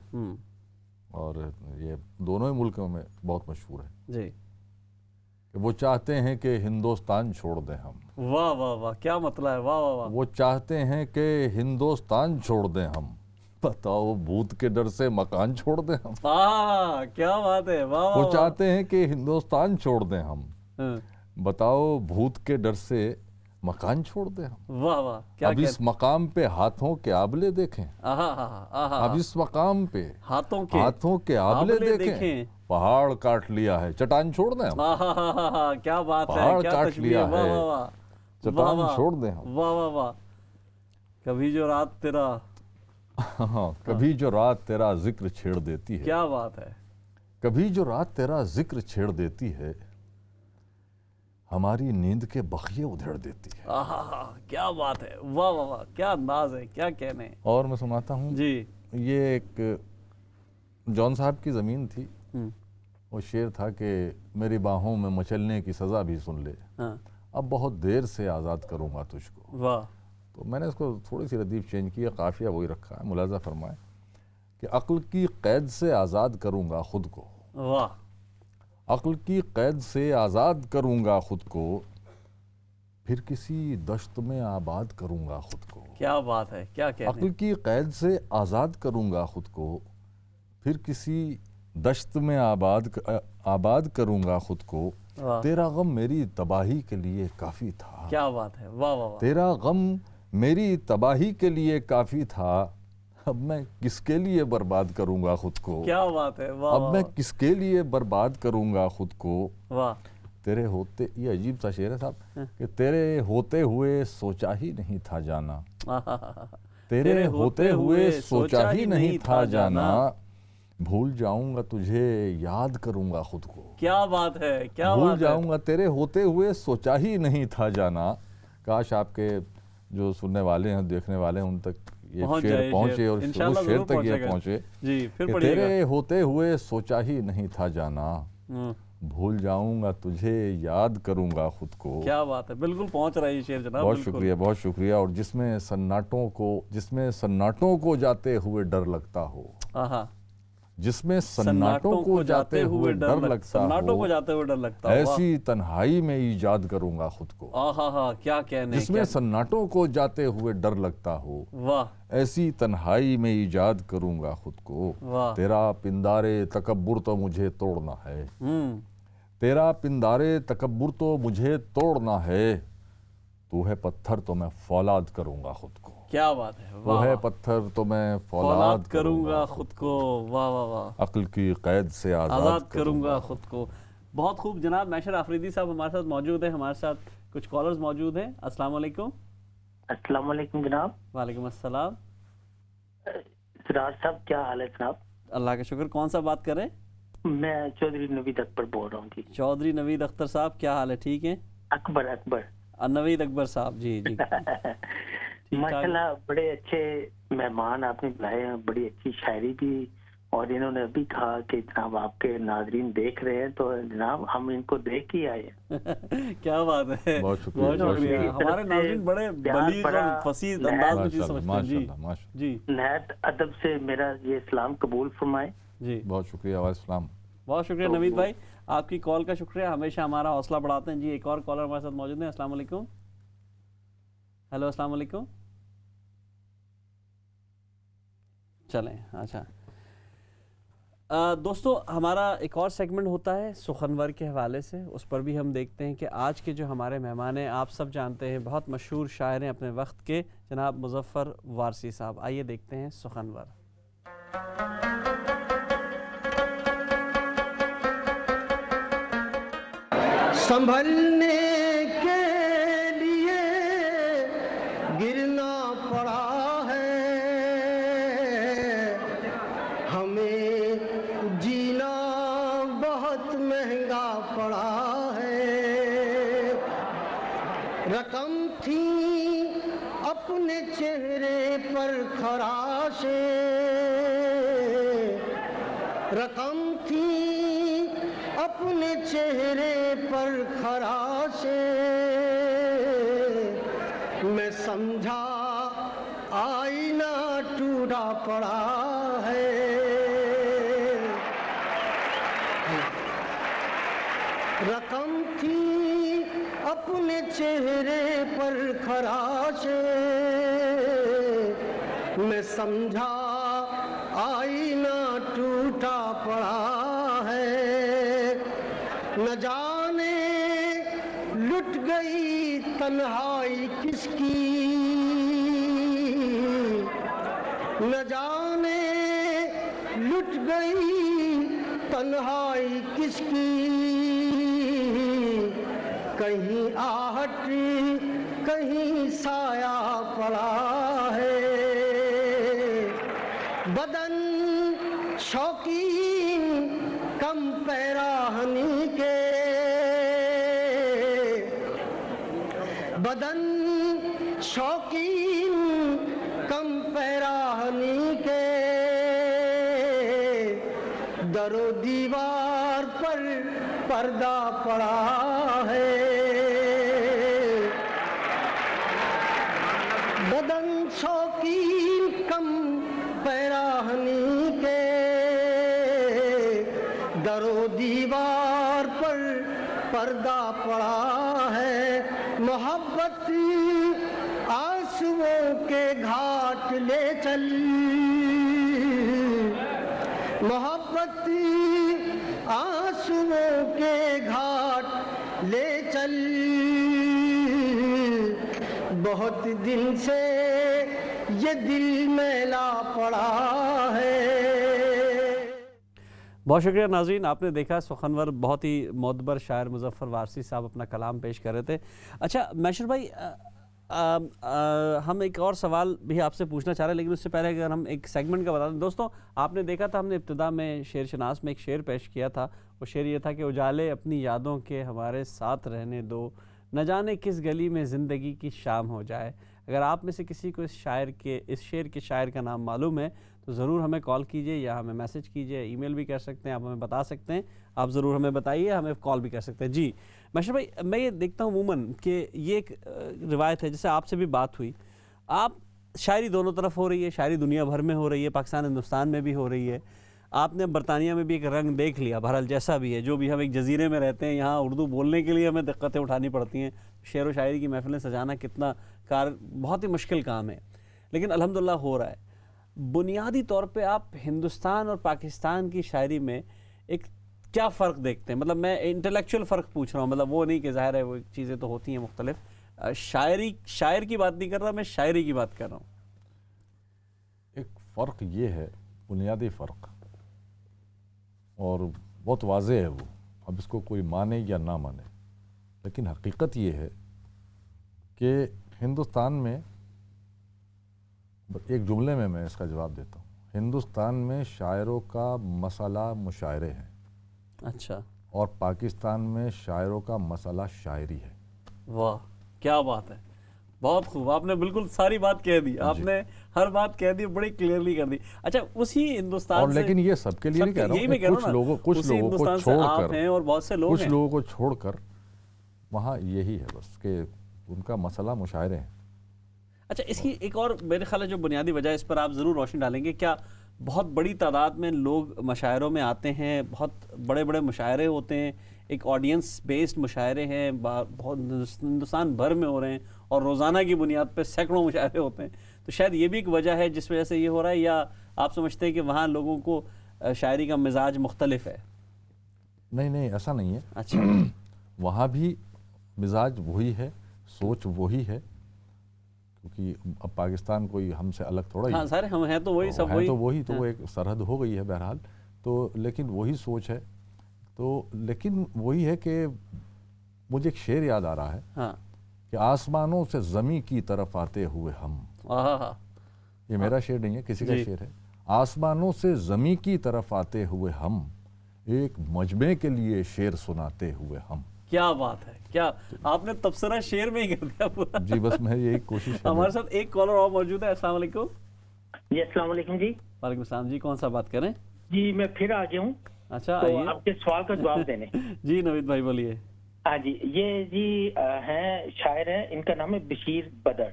اور یہ دونوں ہی ملکوں میں بہت مشہور ہے جی، کہ وہ چاہتے ہیں کہ ہندوستان چھوڑ دیں ہم، واہ واہ واہ، کیا مطلب ہے، واہ واہ واہ۔ وہ چاہتے ہیں کہ ہندوستان چھوڑ دیں ہم، بتاؤ بھوت کے ڈر سے مکان چھوڑ دیں ہم، کیا بات ہے، واہ واہ۔ وہ چاہتے ہیں کہ ہندوستان چھوڑ دیں ہم، بتاؤ بھوت کے ڈر سے مکان چھوڑ دیں ہم، واہ واہ۔ اب اس مقام پہ ہاتھوں کے آبلے دیکھیں، اب اس مقام پہ ہاتھوں کے آبلے دیکھیں، پہاڑ کاٹ لیا ہے چٹان چھوڑ دیں ہم، کیا بات ہے، پہاڑ کاٹ لیا ہے چٹان چھوڑ دیں ہم، واہ واہ واہ۔ کبھی جو رات تیرا، کبھی جو رات تیرا ذکر چھیڑ دیتی ہے، کیا بات ہے، کبھی جو رات تیرا ذکر چھیڑ دیتی ہے، ہماری نیند کے بخیے ادھیڑ دیتی ہے، کیا بات ہے، واہ واہ واہ، کیا انداز ہے، کیا کہنے۔ اور میں سناتا ہوں جی، یہ ایک جون صاحب کی زمین تھی، وہ شعر تھا کہ میری باہوں میں مچلنے کی سزا بھی سن لے، اب بہت دیر سے آزاد کروں گا تجھ کو، واہ۔ تو میں نے اس کو تھوڑی سی ردیف چینج کی ہے، قافیہ وہی رکھا ہے، ملاحظہ فرمائیں کہ عقل کی قید سے آزاد کروں گا خود کو، واہ، عقل کی قید سے آزاد کروں گا خود کو، پھر کسی دشت میں آباد کروں گا خود کو، کیا بات ہے، کیا کہنے۔ عقل کی قید سے آزاد کروں گا خود کو، پھر کسی دشت میں آباد کروں گا خود کو، تیرا غم میری تباہی کے لیے کافی تھا، کیا بات ہے، واہ واہ واہ۔ تیرا غم میری تباہی کے لیے کافی تھا، اب میں کس کے لیے برباد کروں گا خود کو، کیا بات ہے، واہ، اب میں کس کے لیے برباد کروں گا خود کو، واہ، تیرے ہوتے، یہ عجیب سا شعر ہے صاحب، کہ تیرے ہوتے ہوئے سوچا ہی نہیں تھا جانا، تیرے ہوتے ہوئے سوچا ہی نہیں تھا جانا، بھول جاؤں گا تجھے یاد کروں گا خود کو. کیا بات ہے, کیا بھول جاؤں گا تیرے ہوتے ہوئے سوچا ہی نہیں تھا جانا. کاش آپ کے جو سننے والے ہیں دیکھنے والے ہیں ان تک یہ شعر پہنچے اور شعر تک یہ پہنچے کہ تیرے ہوتے ہوئے سوچا ہی نہیں تھا جانا, بھول جاؤں گا تجھے یاد کروں گا خود کو. کیا بات ہے, بالکل پہنچ رہا ہے یہ شعر جناب. بہت شکریہ, بہت شکریہ. اور جس میں سناٹوں کو جاتے ہوئے ڈر لگتا ہو, جس میں سناٹوں کو جاتے ہوئے ڈر لگتا ہو, ایسی تنہائی میں ایجاد کروں گا خود کو. کیا کہنے, جس میں سناٹوں کو جاتے ہوئے ڈر لگتا ہو, ایسی تنہائی میں ایجاد کروں گا خود کو. تیرا پندارے تکبر تو مجھے توڑنا ہے, تیرا پندارے تکبر تو مجھے توڑنا ہے, تو ہے پتھر تو میں فولاد کروں گا خود کو. کیا بات ہے, وہ ہے پتھر تو میں فولاد کروں گا خود کو. واہ واہ واہ, عقل کی قید سے آزاد کروں گا خود کو. بہت خوب جناب. محشر آفریدی صاحب ہمارے ساتھ موجود ہیں, ہمارے ساتھ کچھ کالرز موجود ہیں. السلام علیکم. السلام علیکم جناب. وعلیکم السلام. سراج صاحب کیا حال ہے جناب؟ اللہ کا شکر. کون سا بات کریں؟ میں چودھری نوید اکبر بول رہا ہوں. جی چودھری نوید اختر صاحب, کیا حال ہے؟ ٹھیک ہیں؟ اکبر نوید اکبر صاحب. جی جی ماشاءاللہ بڑے اچھے مہمان آپ نے بلائے ہیں, بڑی اچھی شاعری بھی, اور انہوں نے ابھی کہا کہ جناب آپ کے ناظرین دیکھ رہے ہیں, تو جناب ہم ان کو دیکھ ہی آئے ہیں. کیا بات ہے, بہت شکریہ. ہمارے ناظرین بڑے بلیغ اور فصیح انداز میں چیز سمجھتے ہیں. جی نہایت ادب سے میرا یہ اسلام قبول فرمائے. جی بہت شکریہ. السلام. بہت شکریہ نوید بھائی, آپ کی کال کا شکریہ, ہمیشہ ہمارا حوصلہ بڑھاتے ہیں. جی ایک اور کالر ہمارے ساتھ موجود ہیں. السلام علیکم. ہیلو السلام علیکم. چلیں اچھا دوستو, ہمارا ایک اور سیگمنٹ ہوتا ہے سخنور کے حوالے سے. اس پر بھی ہم دیکھتے ہیں کہ آج کے جو ہمارے مہمان ہیں آپ سب جانتے ہیں, بہت مشہور شاعر ہیں اپنے وقت کے, جناب مظفر وارثی صاحب. آئیے دیکھتے ہیں سخنور. سنبھلنے کے لیے گرنا پڑا ہے, ہمیں جینا بہت مہنگا پڑا ہے. رقم تھی اپنے چہرے پر خراشیں, رقم تھی اپنے چہرے پر خراشیں, میں سمجھا آئینہ ٹوٹا پڑا ہے. رقم تھی اپنے چہرے پر خراشیں, میں سمجھا آئینہ ٹوٹا پڑا ہے. نہ جانے لٹ گئی تنہائی کس کی, نہ جانے لٹ گئی تنہائی کس کی. کہیں آہٹ کہیں سایہ پڑا ہے. بدن شوقین کم پیراہنی کے, بدن شوقین کم پیراہنی کے, در و دیوار پر پردہ پڑا ہے. بدن شوقین کم پیراہنی کے, در و دیوار پر پردہ پڑا ہے. محبت آنسوؤں کے گھاٹ لے چل, محبت آنسوؤں کے گھاٹ لے چل, بہت دن سے یہ دل میلا پڑا ہے. بہت شکریہ ناظرین, آپ نے دیکھا سخنور بہت ہی معتبر شاعر مظفر وارثی صاحب اپنا کلام پیش کر رہے تھے. اچھا محشر بھائی, ہم ایک اور سوال بھی آپ سے پوچھنا چاہ رہے ہیں، لیکن اس سے پہلے اگر ہم ایک سیگمنٹ کا بتا دیں دوستوں، آپ نے دیکھا تھا ہم نے ابتدا میں شعر شناس میں ایک شعر پیش کیا تھا، وہ شعر یہ تھا کہ اجالے اپنی یادوں کے ہمارے ساتھ رہنے دو، نہ جانے کس گلی میں زندگی کی شام ہو جائے۔ اگر آپ میں سے کسی کو اس شعر کے شاعر کا نام معلوم ہے تو ضرور ہمیں کال کیجئے یا ہمیں میسج کیجئے، ای میل بھی کر سکتے ہیں، آپ ہمیں بتا سکتے ہیں، آپ ضرور ہمیں بتائیے، ہمیں کال بھی کر سکتے ہیں۔ جی محشر بھائی، میں یہ دیکھتا ہوں عموماً کہ یہ ایک روایت ہے، جیسے آپ سے بھی بات ہوئی، آپ شاعری دونوں طرف ہو رہی ہے، شاعری دنیا بھر میں ہو رہی ہے، پاکستان ہندوستان میں بھی ہو رہی ہے، آپ نے برطانیہ میں بھی ایک رنگ دیکھ لیا، بہرحال جیسا بھی ہے، جو بھی ہم ایک جزیرے میں رہتے ہیں، یہاں اردو بولنے کے لیے ہمیں دقتیں اٹھانی پڑتی ہیں، شعر و شاعری کی محفلیں سجانا کتنا بہت ہی مشکل کام ہے، لیکن الحمدللہ ہو رہا ہے۔ بنیادی طور پہ آپ ہندوستان اور پاکستان کی شاعری میں ایک کیا فرق دیکھتے ہیں؟ مطلب میں انٹلیکچوئل فرق پوچھ رہا ہوں، مطلب وہ نہیں کہ ظاہر ہے وہ چیزیں تو ہوتی ہیں مختلف، شاعر کی بات نہیں کر رہا میں، شاعری کی بات کر رہا ہوں۔ ایک فرق یہ ہے، بنیادی فرق، اور بہت واضح ہے وہ، اب اس کو کوئی مانے یا نہ مانے، لیکن حقیقت یہ ہے کہ ہندوستان میں، ایک جملے میں اس کا جواب دیتا ہوں، ہندوستان میں شاعروں کا مسئلہ مشاعرے ہیں، اچھا، اور پاکستان میں شاعروں کا مسئلہ شاعری ہے۔ واہ کیا بات ہے، بہت خوب، آپ نے بالکل ساری بات کہہ دی، آپ نے ہر بات کہہ دی، بڑی کلیئرلی کر دی۔ اچھا اسی ہندوستان سے، لیکن یہ سب کے لیے نہیں کہہ رہا ہوں، کچھ لوگوں کو چھوڑ کر، اور بہت سے لوگ کچھ لوگوں کو چھوڑ کر وہاں یہی ہے بس کہ ان کا مسئلہ مشاعرے ہیں۔ اچھا اس کی ایک اور میرے خیال ہے جو بنیادی وجہ، اس پر آپ ضرور روشنی ڈالیں گے، کیا بہت بڑی تعداد میں لوگ مشاعروں میں آتے ہیں، بہت بڑے بڑے مشاعرے ہوتے ہیں، ایک آڈینس بیسڈ مشاعرے ہیں، بہت ہندوستان بھر میں ہو رہے ہیں، اور روزانہ کی بنیاد پہ سینکڑوں مشاعرے ہوتے ہیں، تو شاید یہ بھی ایک وجہ ہے جس وجہ سے یہ ہو رہا ہے، یا آپ سمجھتے ہیں کہ وہاں لوگوں کو شاعری کا مزاج مختلف ہے؟ نہیں ایسا نہیں ہے، اچھا وہاں بھی مزاج وہی ہے، سوچ وہی ہے، کیونکہ اب پاکستان کوئی ہم سے الگ تھوڑا ہی، ہاں سارے ہم ہیں تو وہی، سب وہی، تو وہ ایک سرحد ہو گئی ہے بہرحال، تو لیکن وہی سوچ ہے، تو لیکن وہی ہے کہ مجھے ایک شعر یاد آ رہا ہے کہ آسمانوں سے زمین کی طرف آتے ہوئے ہم، یہ میرا شعر نہیں ہے، کسی کا شعر ہے، آسمانوں سے زمین کی طرف آتے ہوئے ہم، ایک مجمع کے لیے شعر سناتے ہوئے ہم۔ کیا بات ہے، کیا آپ نے تبصرہ شعر میں ہی کر دیا پورا۔ جی بس میں یہی کوشش ہے۔ ہمارے ساتھ ایک کالر اور موجود ہے، السلام علیکم۔ جی السلام علیکم۔ جی وعلیکم السلام، جی کون سا بات کریں؟ جی میں پھر آ گیا ہوں، اچھا تو آپ کے سوال کا جواب دینے۔ جی نوید بھائی بولیے۔ ہاں جی، یہ جی ہیں شاعر ہیں، ان کا نام ہے بشیر بدر۔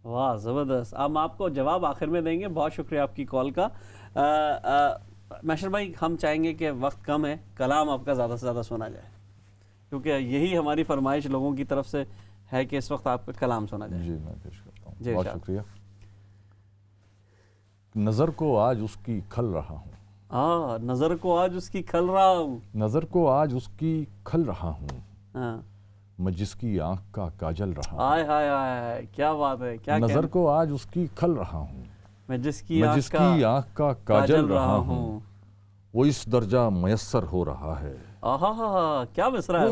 واہ زبردست، ہم آپ کو جواب آخر میں دیں گے، بہت شکریہ آپ کی کال کا۔ محشر بھائی ہم چاہیں گے کہ وقت کم ہے، کلام آپ کا زیادہ سے زیادہ سنا جائے، کیونکہ یہی ہماری فرمائش لوگوں کی طرف سے ہے کہ اس وقت آپ کا کلام سنا جائے۔ جی میں پیش کرتا ہوں، بہت شکریہ۔ نظر کو آج اس کی کھل رہا ہوں، نظر کو آج اس کی کھل رہا ہوں، نظر کو آج اس کی کھل رہا ہوں، میں جس کی آنکھ کا کاجل رہا ہوں۔ ہائے ہائے ہائے کیا بات ہے، کیا نظر کو آج اس کی کھل رہا ہوں، میں جس کی آنکھ کا کاجل رہا ہوں، وہ اس درجہ میسر ہو رہا ہے، کیا مصرع ہے،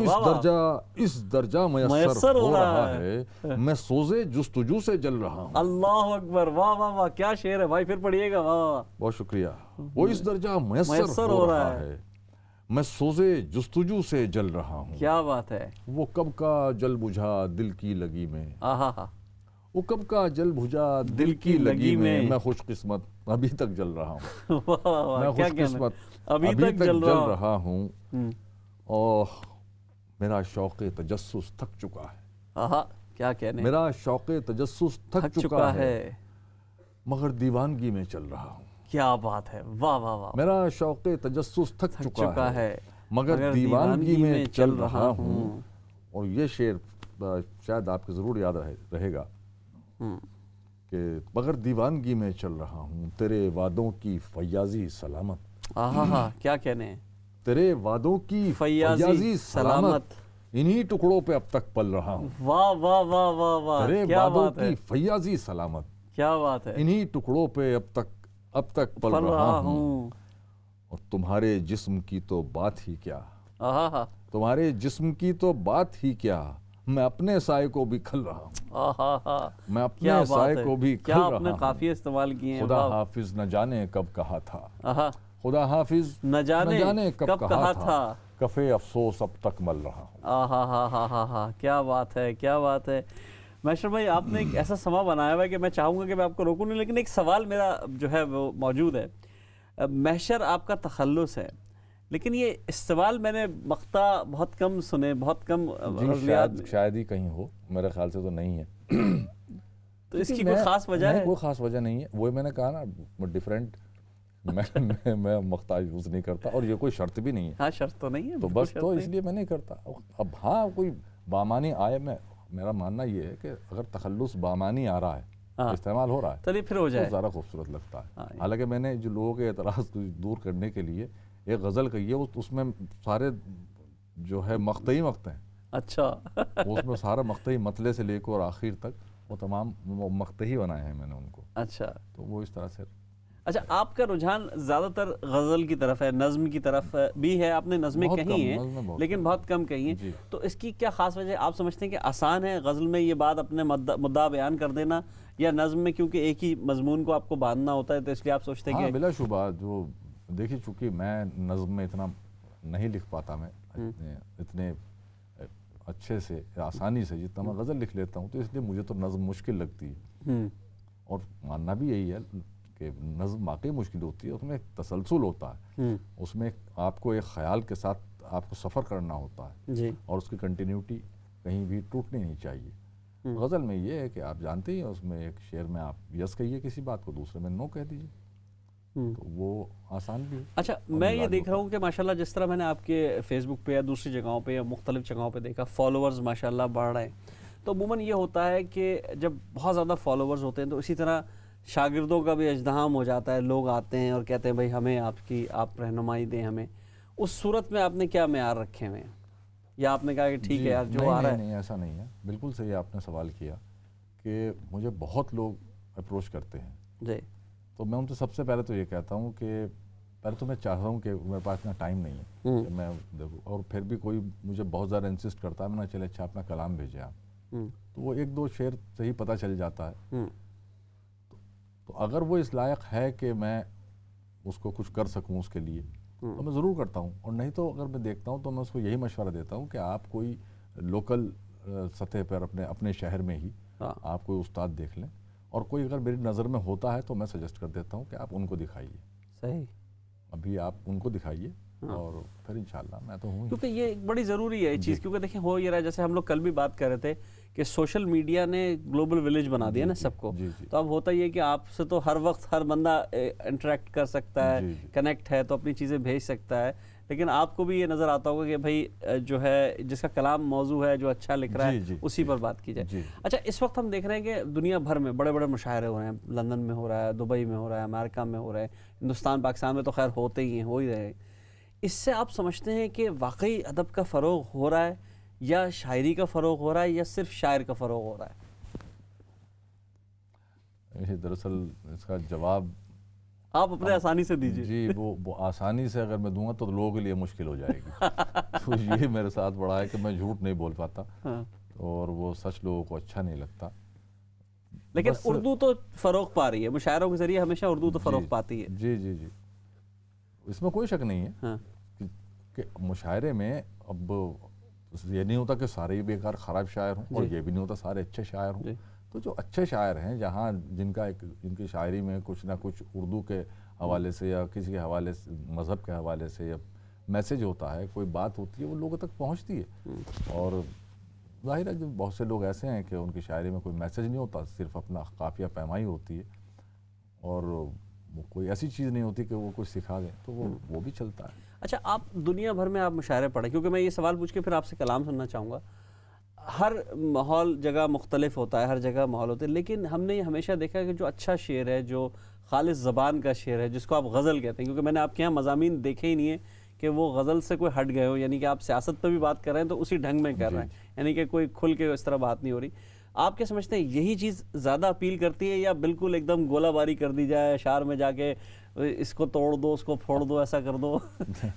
اس درجہ میسر ہو رہا ہے، میں سوزے جستجو سے جل رہا ہوں۔ اللہ اکبر، واہ واہ واہ، کیا شعر ہے بھائی، پھر پڑھیے گا۔ واہ بہت شکریہ۔ وہ اس درجہ میسر ہو رہا ہے، میں سوزے جستجو سے جل رہا ہوں۔ کیا بات ہے۔ وہ کب کا جل بجھا دل کی لگی میں، وہ کب کا جل بجھا دل کی لگی میں، میں خوش قسمت ابھی تک جل رہا ہوں، میں خوش قسمت ابھی تک جل رہا ہوں، اور میرا شوق تجسس تھک چکا ہے، کیا کہنے، میرا شوق تجسس تھک چکا ہے، مگر دیوانگی میں چل رہا ہوں۔ کیا بات ہے، واہ واہ واہ، میرا شوق تجسس تھک چکا ہے، مگر دیوانگی میں چل رہا ہوں۔ اور یہ شعر شاید آپ کو ضرور یاد رہے گا کہ مگر دیوانگی میں چل رہا ہوں، تیرے وعدوں کی فیاضی سلامت، کیا کہنے ہیں، تیرے وعدوں کی فیاضی سلامت، انہی ٹکڑوں پہ اب تک پل رہا ہوں۔ واہ واہ واہ واہ واہ، تیرے وعدوں کی فیاضی سلامت، کیا بات ہے، انہی ٹکڑوں پہ اب تک پل رہا ہوں، اور تمہارے جسم کی تو بات ہی کیا، تمہارے جسم کی تو بات ہی کیا، میں اپنے سائے کو بھی کھل رہا ہوں، میں اپنے سائے کو بھی کھل رہا ہوں. کیا آپ نے قافیے استعمال کیے ہیں. خدا حافظ نہ جانے کب کہا تھا، خدا حافظ نہ جانے کب کہا تھا، کفے افسوس اب تک مل رہا ہوں. ہاں کیا بات ہے، کیا بات ہے. میشر بھائی آپ نے ایک ایسا سما بنایا ہوا ہے کہ میں چاہوں گا کہ میں آپ کو روکوں نہیں، لیکن ایک سوال میرا جو ہے وہ موجود ہے. محشر آپ کا تخلص ہے، لیکن یہ استعمال میں نے مقطع بہت کم سنے، بہت کم. شاید ہی کہیں ہو، میرے خیال سے تو نہیں ہے. تو اس کی کوئی خاص وجہ ہے؟ کوئی خاص وجہ نہیں ہے. وہ میں نے کہا نا ڈیفرنٹ، میں مقطع یوز نہیں کرتا، اور یہ کوئی شرط بھی نہیں ہے. ہاں شرط تو نہیں ہے، تو بس تو اس لیے میں نہیں کرتا. اب ہاں کوئی بامانی آئے، میرا ماننا یہ ہے کہ اگر تخلص بامانی آ رہا ہے، استعمال ہو رہا ہے، چلیے پھر ہو جائے، تو زیادہ خوبصورت لگتا ہے. حالانکہ میں نے جو لوگوں کے اعتراض کو دور کرنے کے لیے ایک غزل کہی ہے، اس میں سارے جو ہے مقطعی مقطع ہیں. اچھا. اس میں سارا مقطعی مطلع سے لے کر اور آخر تک وہ تمام مقطعی بنائے ہیں میں نے ان کو. اچھا. تو وہ اس طرح سے. اچھا، آپ کا رجحان زیادہ تر غزل کی طرف ہے، نظم کی طرف بھی ہے. آپ نے نظمیں کہی ہیں لیکن بہت کم کہی ہیں. تو اس کی کیا خاص وجہ ہے؟ آپ سمجھتے ہیں کہ آسان ہے غزل میں یہ بات اپنے مدعا بیان کر دینا، یا نظم میں کیونکہ ایک ہی مضمون کو آپ کو باندھنا ہوتا ہے تو اس لیے آپ سوچتے ہیں کہ؟ بلا شبہ جو دیکھیے، چونکہ میں نظم میں اتنا نہیں لکھ پاتا، میں اتنے اچھے سے آسانی سے جتنا میں غزل لکھ لیتا ہوں، تو اس لیے مجھے تو نظم مشکل لگتی ہے. اور ماننا بھی یہی ہے کہ نظم واقعی مشکل ہوتی ہے. اس میں ایک تسلسل ہوتا ہے، اس میں آپ کو ایک خیال کے ساتھ آپ کو سفر کرنا ہوتا ہے، اور اس کی کنٹینیوٹی کہیں بھی ٹوٹنی نہیں چاہیے. غزل میں یہ ہے کہ آپ جانتے ہی ہیں، اس میں ایک شعر میں آپ یس کہیے کسی بات کو، دوسرے میں نو کہہ دیجیے، تو وہ آسان بھی ہے. اچھا، میں یہ دیکھ رہا ہوں کہ ماشاءاللہ جس طرح میں نے آپ کے فیس بک پہ یا دوسری جگہوں پہ یا مختلف جگہوں پہ دیکھا، فالوورز ماشاءاللہ بڑھ رہے ہیں. تو عموماً یہ ہوتا ہے کہ جب بہت زیادہ فالوورز ہوتے ہیں تو اسی طرح شاگردوں کا بھی اجتحام ہو جاتا ہے. لوگ آتے ہیں اور کہتے ہیں بھائی ہمیں آپ رہنمائی دیں ہمیں. اس صورت میں آپ نے کیا معیار رکھے ہوئے ہیں، یا آپ نے کہا کہ ٹھیک ہے یار جو آ رہا ہے؟ نہیں، ایسا نہیں ہے. بالکل صحیح آپ نے سوال کیا کہ مجھے بہت لوگ اپروچ کرتے ہیں جی. تو میں ان سے سب سے پہلے تو یہ کہتا ہوں کہ پہلے تو میں چاہتا ہوں کہ میرے پاس اتنا ٹائم نہیں ہے کہ میں دیکھوں، اور پھر بھی کوئی مجھے بہت زیادہ انسسٹ کرتا ہے، میں نے چلے اچھا اپنا کلام بھیجیں آپ، تو وہ ایک دو شعر سے ہی پتہ چل جاتا ہے. تو اگر وہ اس لائق ہے کہ میں اس کو کچھ کر سکوں اس کے لیے، تو میں ضرور کرتا ہوں. اور نہیں تو اگر میں دیکھتا ہوں تو میں اس کو یہی مشورہ دیتا ہوں کہ آپ کوئی لوکل سطح پر اپنے شہر میں ہی آپ کوئی استاد دیکھ لیں، اور کوئی اگر میری نظر میں ہوتا ہے تو میں سجیسٹ کر دیتا ہوں کہ آپ ان کو دکھائیے. صحیح. ابھی آپ ان کو دکھائیے، اور پھر انشاءاللہ میں تو ہوں. کیونکہ یہ بڑی ضروری ہے یہ چیز، کیونکہ دیکھیں ہو یہ رہا ہے، جیسے ہم لوگ کل بھی بات کر رہے تھے کہ سوشل میڈیا نے گلوبل ولیج بنا دیا نا سب کو. تو اب ہوتا یہ کہ آپ سے تو ہر وقت ہر بندہ انٹریکٹ کر سکتا ہے، کنیکٹ ہے تو اپنی چیزیں بھیج سکتا ہے. لیکن آپ کو بھی یہ نظر آتا ہوگا کہ بھائی جو ہے جس کا کلام موضوع ہے، جو اچھا لکھ رہا ہے، اسی پر بات کی جائے. اچھا، اس وقت ہم دیکھ رہے ہیں کہ دنیا بھر میں بڑے بڑے مشاعرے ہو رہے ہیں. لندن میں ہو رہا ہے، دبئی میں ہو رہا ہے، امریکہ میں ہو رہا ہے، ہندوستان پاکستان میں تو خیر ہوتے ہی ہیں، ہو ہی رہے ہیں. اس سے آپ سمجھتے ہیں کہ واقعی ادب کا فروغ ہو رہا ہے، یا شاعری کا فروغ ہو رہا ہے، یا صرف شاعر کا فروغ ہو رہا ہے؟ دراصل اس کا جواب آپ اپنے آسانی سے دیجیے. جی، وہ آسانی سے اگر میں دوں گا تو لوگوں کے لیے مشکل ہو جائے گی. تو یہ میرے ساتھ بڑا ہے کہ میں جھوٹ نہیں بول پاتا، اور وہ سچ لوگوں کو اچھا نہیں لگتا. لیکن اردو تو فروغ پا رہی ہے، مشاعروں کے ذریعے ہمیشہ اردو تو فروغ پاتی ہے. جی جی جی، اس میں کوئی شک نہیں ہے کہ مشاعرے میں اب یہ نہیں ہوتا کہ سارے ہی بیکار خراب شاعر ہوں، اور یہ بھی نہیں ہوتا سارے اچھے شاعر ہوں. تو جو اچھے شاعر ہیں، جہاں جن کی شاعری میں کچھ نہ کچھ اردو کے حوالے سے یا کسی کے حوالے سے، مذہب کے حوالے سے یا میسیج ہوتا ہے، کوئی بات ہوتی ہے، وہ لوگوں تک پہنچتی ہے. اور ظاہر ہے جو بہت سے لوگ ایسے ہیں کہ ان کی شاعری میں کوئی میسیج نہیں ہوتا، صرف اپنا قافیہ پیمائی ہوتی ہے، اور وہ کوئی ایسی چیز نہیں ہوتی کہ وہ کچھ سکھا دیں، تو وہ بھی چلتا ہے. اچھا، آپ دنیا بھر میں آپ مشاعرے پڑھیں، کیونکہ میں یہ سوال پوچھ کے پھر آپ سے کلام سننا چاہوں گا. ہر ماحول جگہ مختلف ہوتا ہے، ہر جگہ ماحول ہوتے ہیں، لیکن ہم نے یہ ہمیشہ دیکھا کہ جو اچھا شعر ہے، جو خالص زبان کا شعر ہے، جس کو آپ غزل کہتے ہیں، کیونکہ میں نے آپ کے یہاں مضامین دیکھے ہی نہیں ہیں کہ وہ غزل سے کوئی ہٹ گئے ہو، یعنی کہ آپ سیاست پہ بھی بات کر رہے ہیں تو اسی ڈھنگ میں کر رہے ہیں، یعنی کہ کوئی کھل کے اس طرح بات نہیں ہو رہی. آپ کیا سمجھتے ہیں یہی چیز زیادہ اپیل کرتی ہے، یا بالکل ایک دم گولہ باری کر دی جائے، اشعار میں جا کے اس کو توڑ دو، اس کو پھوڑ دو، ایسا کر دو؟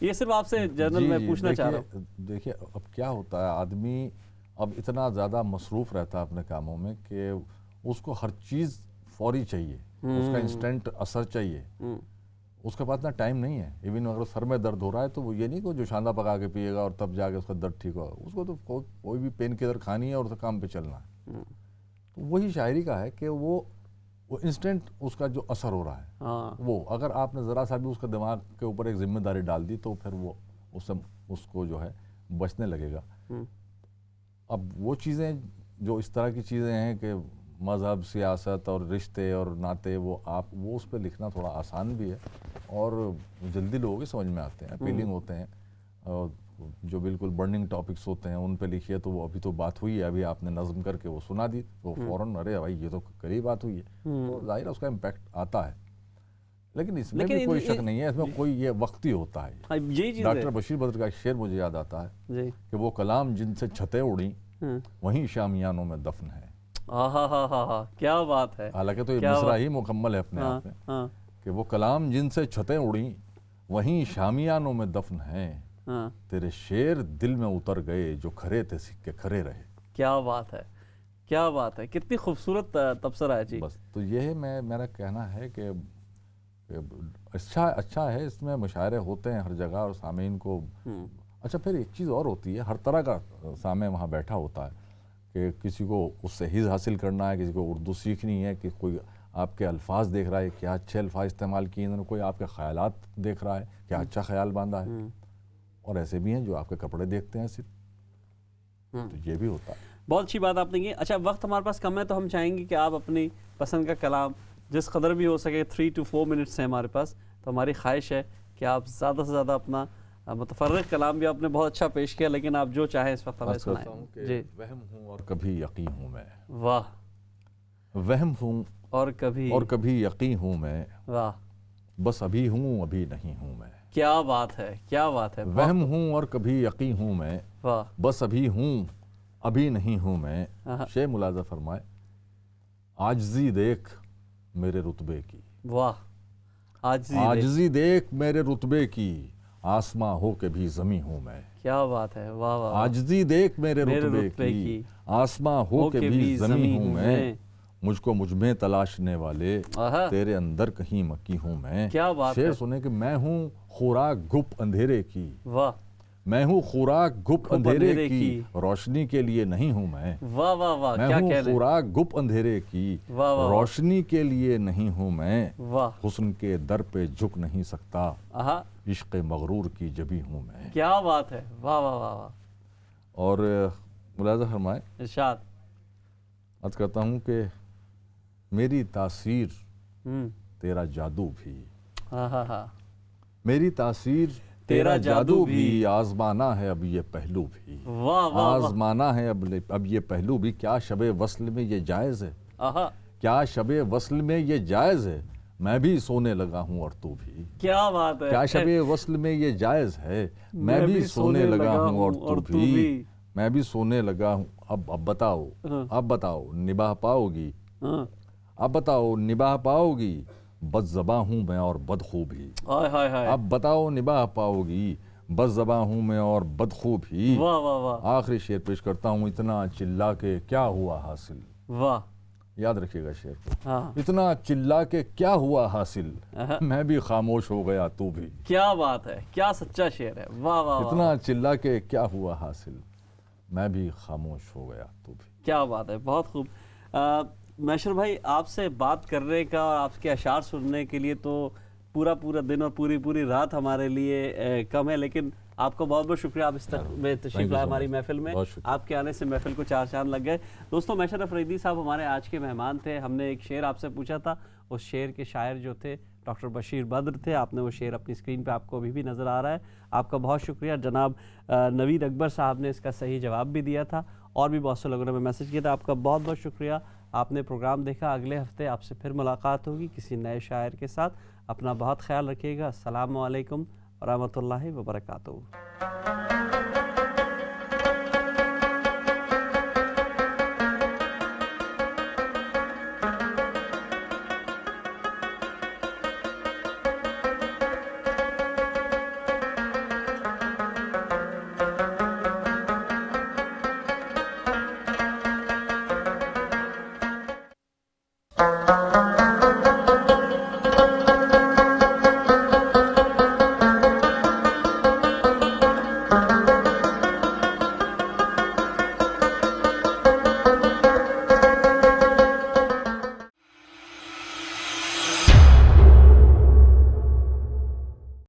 یہ صرف آپ سے جنرل میں پوچھنا چاہ رہا ہوں. دیکھیے اب کیا ہوتا ہے، آدمی اب اتنا زیادہ مصروف رہتا ہے اپنے کاموں میں کہ اس کو ہر چیز فوری چاہیے، اس کا انسٹنٹ اثر چاہیے، اس کے پاس اتنا ٹائم نہیں ہے. ایون اگر سر میں درد ہو رہا ہے تو وہ یہ نہیں کہ جو شاندہ پکا کے پیے گا اور تب جا کے اس کا درد ٹھیک ہوگا، اس کو تو کوئی بھی پین کلر کھانی ہے اور اس کام پہ چلنا ہے. تو وہی شاعری کا ہے کہ وہ انسٹنٹ اس کا جو اثر ہو رہا ہے وہ اگر آپ نے ذرا سا بھی اس کا دماغ کے اوپر ایک ذمہ داری ڈال دی تو پھر وہ اس کو جو ہے بچنے لگے گا. اب وہ چیزیں جو اس طرح کی چیزیں ہیں کہ مذہب، سیاست اور رشتے اور ناطے، وہ اس پہ لکھنا تھوڑا آسان بھی ہے اور جلدی لوگوں کے سمجھ میں آتے ہیں، اپیلنگ ہوتے ہیں. اور جو بالکل برننگ ٹاپکس ہوتے ہیں ان پہ لکھیے تو وہ ابھی تو بات ہوئی ہے، ابھی آپ نے نظم کر کے وہ سنا دی تو فوراً ارے بھائی یہ تو کری بات ہوئی ہے، تو ظاہر ہے اس کا امپیکٹ آتا ہے. لیکن اس میں بھی کوئی شک نہیں ہے، اس میں کوئی یہ وقتی ہوتا ہے. ڈاکٹر بشیر بدر کا ایک شعر مجھے یاد آتا ہے کہ وہ کلام جن سے چھتیں اڑیں وہیں شامیانوں میں دفن ہے. کیا بات ہے. حالانکہ تو یہ مصرع ہی مکمل ہے اپنے آپ میں کہ وہ کلام جن سے چھتیں اڑیں وہیں شامیانوں میں دفن ہیں، تیرے شعر دل میں اتر گئے جو کھرے تھے سکے کھرے رہے. کیا بات ہے، کیا بات ہے، کتنی خوبصورت تبصرہ ہے جی. بس تو یہ میرا کہنا ہے کہ اچھا ہے، اس میں مشاعرے ہوتے ہیں ہر جگہ اور سامعین کو. اچھا پھر ایک چیز اور ہوتی ہے، ہر طرح کا سامع وہاں بیٹھا ہوتا ہے کہ کسی کو اس سے حظ حاصل کرنا ہے، کسی کو اردو سیکھنی ہے، کہ کوئی آپ کے الفاظ دیکھ رہا ہے کیا اچھے الفاظ استعمال کیے انہوں نے، کوئی آپ کے خیالات دیکھ رہا ہے کیا اچھا خیال باندھا ہے، اور ایسے بھی ہیں جو آپ کے کپڑے دیکھتے ہیں صرف. تو یہ بھی ہوتا ہے. بہت اچھی بات آپ نے کی. اچھا وقت ہمارے پاس کم ہے تو ہم چاہیں گے کہ آپ اپنی پسند کا کلام جس قدر بھی ہو سکے 3 to 4 منٹس ہیں ہمارے پاس، تو ہماری خواہش ہے کہ آپ زیادہ سے زیادہ اپنا متفرق کلام بھی آپ نے بہت اچھا پیش کیا، لیکن آپ جو چاہیں اس وقت ہمیں سنائیں. جی. وہم ہوں اور کبھی یقین ہوں میں. واہ. وہم ہوں اور کبھی یقین ہوں میں. واہ. بس ابھی ہوں ابھی نہیں ہوں میں. کیا بات ہے، کیا بات ہے. وہم ہوں اور کبھی یقین ہوں میں. واہ. بس ابھی ہوں ابھی نہیں ہوں میں. شیخ ملاحظہ فرمائے عاجزی دیکھ میرے رتبے کی. واہ. عاجزی دیکھ میرے رتبے کی، آسماں ہو کے بھی زمیں ہوں میں. کیا بات ہے. واہ واہ. عاجزی دیکھ میرے رتبے کی، آسماں ہو کے بھی زمیں ہوں میں. مجھ کو مجھ میں تلاشنے والے تیرے اندر کہیں مکی ہوں میں. کیا بات ہے. شعر سنے کہ میں ہوں خوراک گھپ اندھیرے کی. واہ. میں ہوں خوراک گھپ اندھیرے کی، روشنی کے لیے نہیں ہوں میں. واہ واہ واہ. میں ہوں خوراک گھپ اندھیرے کی، روشنی کے لیے نہیں ہوں میں. حسن کے در پہ جھک نہیں سکتا، عشق مغرور کی جبی ہوں میں. کیا بات ہے. واہ واہ واہ. اور ملاحظہ فرمائے، ارشاد. عرض کرتا ہوں کہ میری تاثیر تیرا جادو بھی، میری تاثیر تیرا جادو بھی، آزمانا ہے اب یہ پہلو بھی. آزمانا ہے اب یہ پہلو بھی. کیا شب وصل میں یہ جائز ہے، کیا شب وصل میں یہ جائز ہے، میں بھی سونے لگا ہوں اور تو بھی. کیا بات ہے. کیا شب وصل میں یہ جائز ہے، میں بھی سونے لگا ہوں اور تو بھی. میں بھی سونے لگا ہوں. اب بتاؤ نبھا پاؤ گی، اب بتاؤ نبھا پاؤ گی، بد زباں ہوں میں اور بدخو بھی. اب بتاؤ نبھا پاؤ گی، بد زباں ہوں میں اور بدخو بھی. آخری شعر پیش کرتا ہوں. اتنا چلا کے کیا ہوا حاصل. واہ. یاد رکھیے گا شعر کو. اتنا چلا کے کیا ہوا حاصل، میں بھی خاموش ہو گیا تو بھی. کیا بات ہے، کیا سچا شعر ہے. واہ واہ. اتنا چلا کے کیا ہوا حاصل، میں بھی خاموش ہو گیا تو بھی. کیا بات ہے. بہت خوب. میشر بھائی آپ سے بات کرنے کا اور آپ کے اشعار سننے کے لیے تو پورا دن اور پوری رات ہمارے لیے کم ہے، لیکن آپ کو بہت شکریہ. آپ اس میں تشریف لائے ہماری محفل میں. آپ کے آنے سے محفل کو 4 چاند لگ گئے. دوستوں میشر افریدی صاحب ہمارے آج کے مہمان تھے. ہم نے ایک شعر آپ سے پوچھا تھا، اس شعر کے شاعر جو تھے ڈاکٹر بشیر بدر تھے. آپ نے وہ شعر اپنی اسکرین پہ آپ کو ابھی بھی نظر آ رہا ہے. آپ کا بہت شکریہ. جناب نوید اکبر صاحب نے اس کا صحیح جواب بھی دیا تھا، اور بھی بہت سے لوگوں نے میسج کیا تھا. آپ کا بہت شکریہ. آپ نے پروگرام دیکھا. اگلے ہفتے آپ سے پھر ملاقات ہوگی کسی نئے شاعر کے ساتھ. اپنا بہت خیال رکھیے گا. السلام علیکم ورحمۃ اللہ وبرکاتہ.